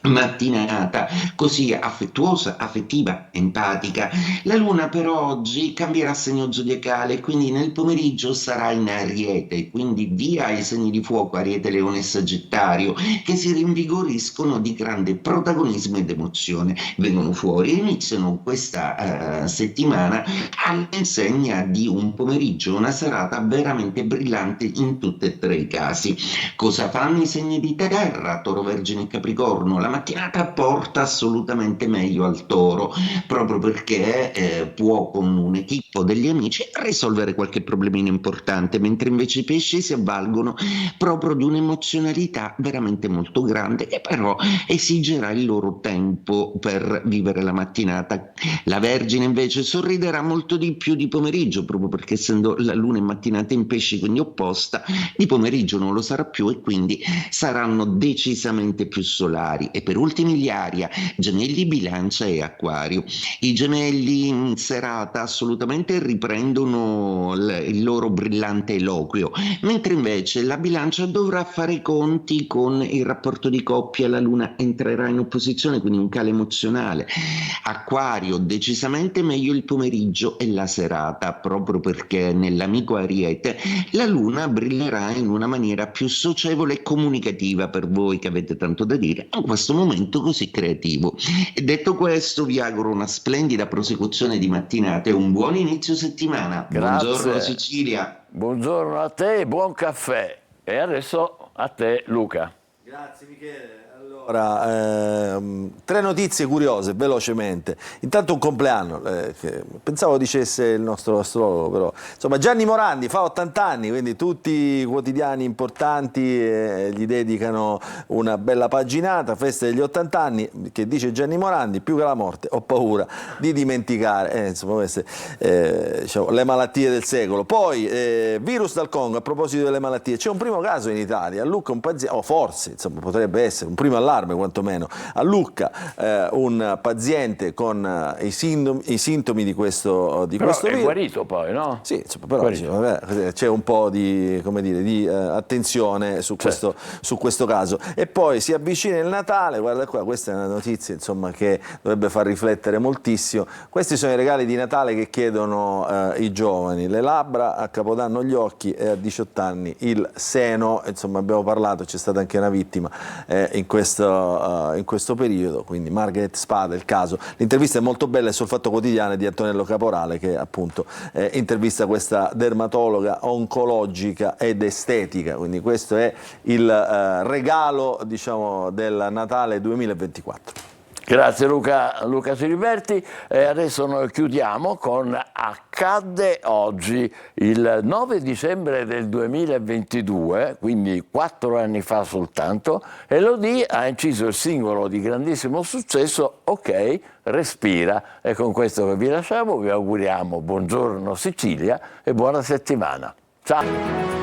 mattinata così affettuosa, affettiva, empatica. La luna però oggi cambierà segno zodiacale, quindi nel pomeriggio sarà in Ariete, quindi via i segni di fuoco Ariete, Leone e Sagittario, che si rinvigoriscono di grande protagonismo ed emozione, vengono fuori e iniziano questa settimana all'insegna di un pomeriggio, una serata veramente brillante in tutti e tre i casi. Cosa fanno i segni di terra, Toro, Vergine e Capricorno? La mattinata porta assolutamente meglio al Toro, proprio perché può con un equipo degli amici risolvere qualche problemino importante, mentre invece i pesci si avvalgono proprio di un'emozionalità veramente molto grande, che però esigerà il loro tempo per vivere la mattinata. La Vergine invece sorriderà molto di più di pomeriggio, proprio perché essendo la luna in mattinata in pesci, quindi opposta, di pomeriggio non lo sarà più, e quindi saranno decisamente più solari. e per ultimi gli Aria, Gemelli, Bilancia e Acquario. I Gemelli in serata assolutamente riprendono il loro brillante eloquio, mentre invece la Bilancia dovrà fare i conti con il rapporto di coppia. La Luna entrerà in opposizione, quindi un calo emozionale. Acquario, decisamente meglio il pomeriggio e la serata, proprio perché nell'amico Ariete la Luna brillerà in una maniera più socievole e comunicativa per voi che avete tanto da dire in questo momento così creativo. E detto questo, vi auguro una splendida prosecuzione di mattinate e un buon inizio settimana. Grazie. Buongiorno Sicilia. Buongiorno a te, buon caffè. E adesso a te Luca. Grazie Michele. Allora, tre notizie curiose, velocemente. Intanto un compleanno, che pensavo dicesse il nostro astrologo, però. Insomma, Gianni Morandi fa 80 anni, quindi tutti i quotidiani importanti gli dedicano una bella paginata, festa degli 80 anni, che dice Gianni Morandi, più che la morte, ho paura di dimenticare. Insomma, queste, diciamo, le malattie del secolo. Poi, virus dal Congo, a proposito delle malattie, c'è un primo caso in Italia, a Lucca un paziente, o forse, insomma, potrebbe essere un primo allarme quantomeno, a Lucca un paziente con i sintomi di questo virus. È guarito poi, no? Sì, insomma, però c'è un po' di, come dire, di attenzione su questo caso. E poi si avvicina il Natale, guarda qua, questa è una notizia insomma che dovrebbe far riflettere moltissimo. Questi sono i regali di Natale che chiedono i giovani: le labbra, a Capodanno gli occhi e a 18 anni il seno. Insomma, abbiamo parlato, c'è stata anche una vittima in questo periodo, quindi Margaret Spada il caso. L'intervista è molto bella, è sul Fatto Quotidiano di Antonello Caporale, che appunto intervista questa dermatologa oncologica ed estetica, quindi questo è il regalo, diciamo, del Natale 2024. Grazie Luca Siliberti, e adesso noi chiudiamo con accadde oggi, il 9 dicembre del 2022, quindi 4 anni fa soltanto, Elodie ha inciso il singolo di grandissimo successo Ok, respira, e con questo che vi lasciamo, vi auguriamo buongiorno Sicilia e buona settimana. Ciao!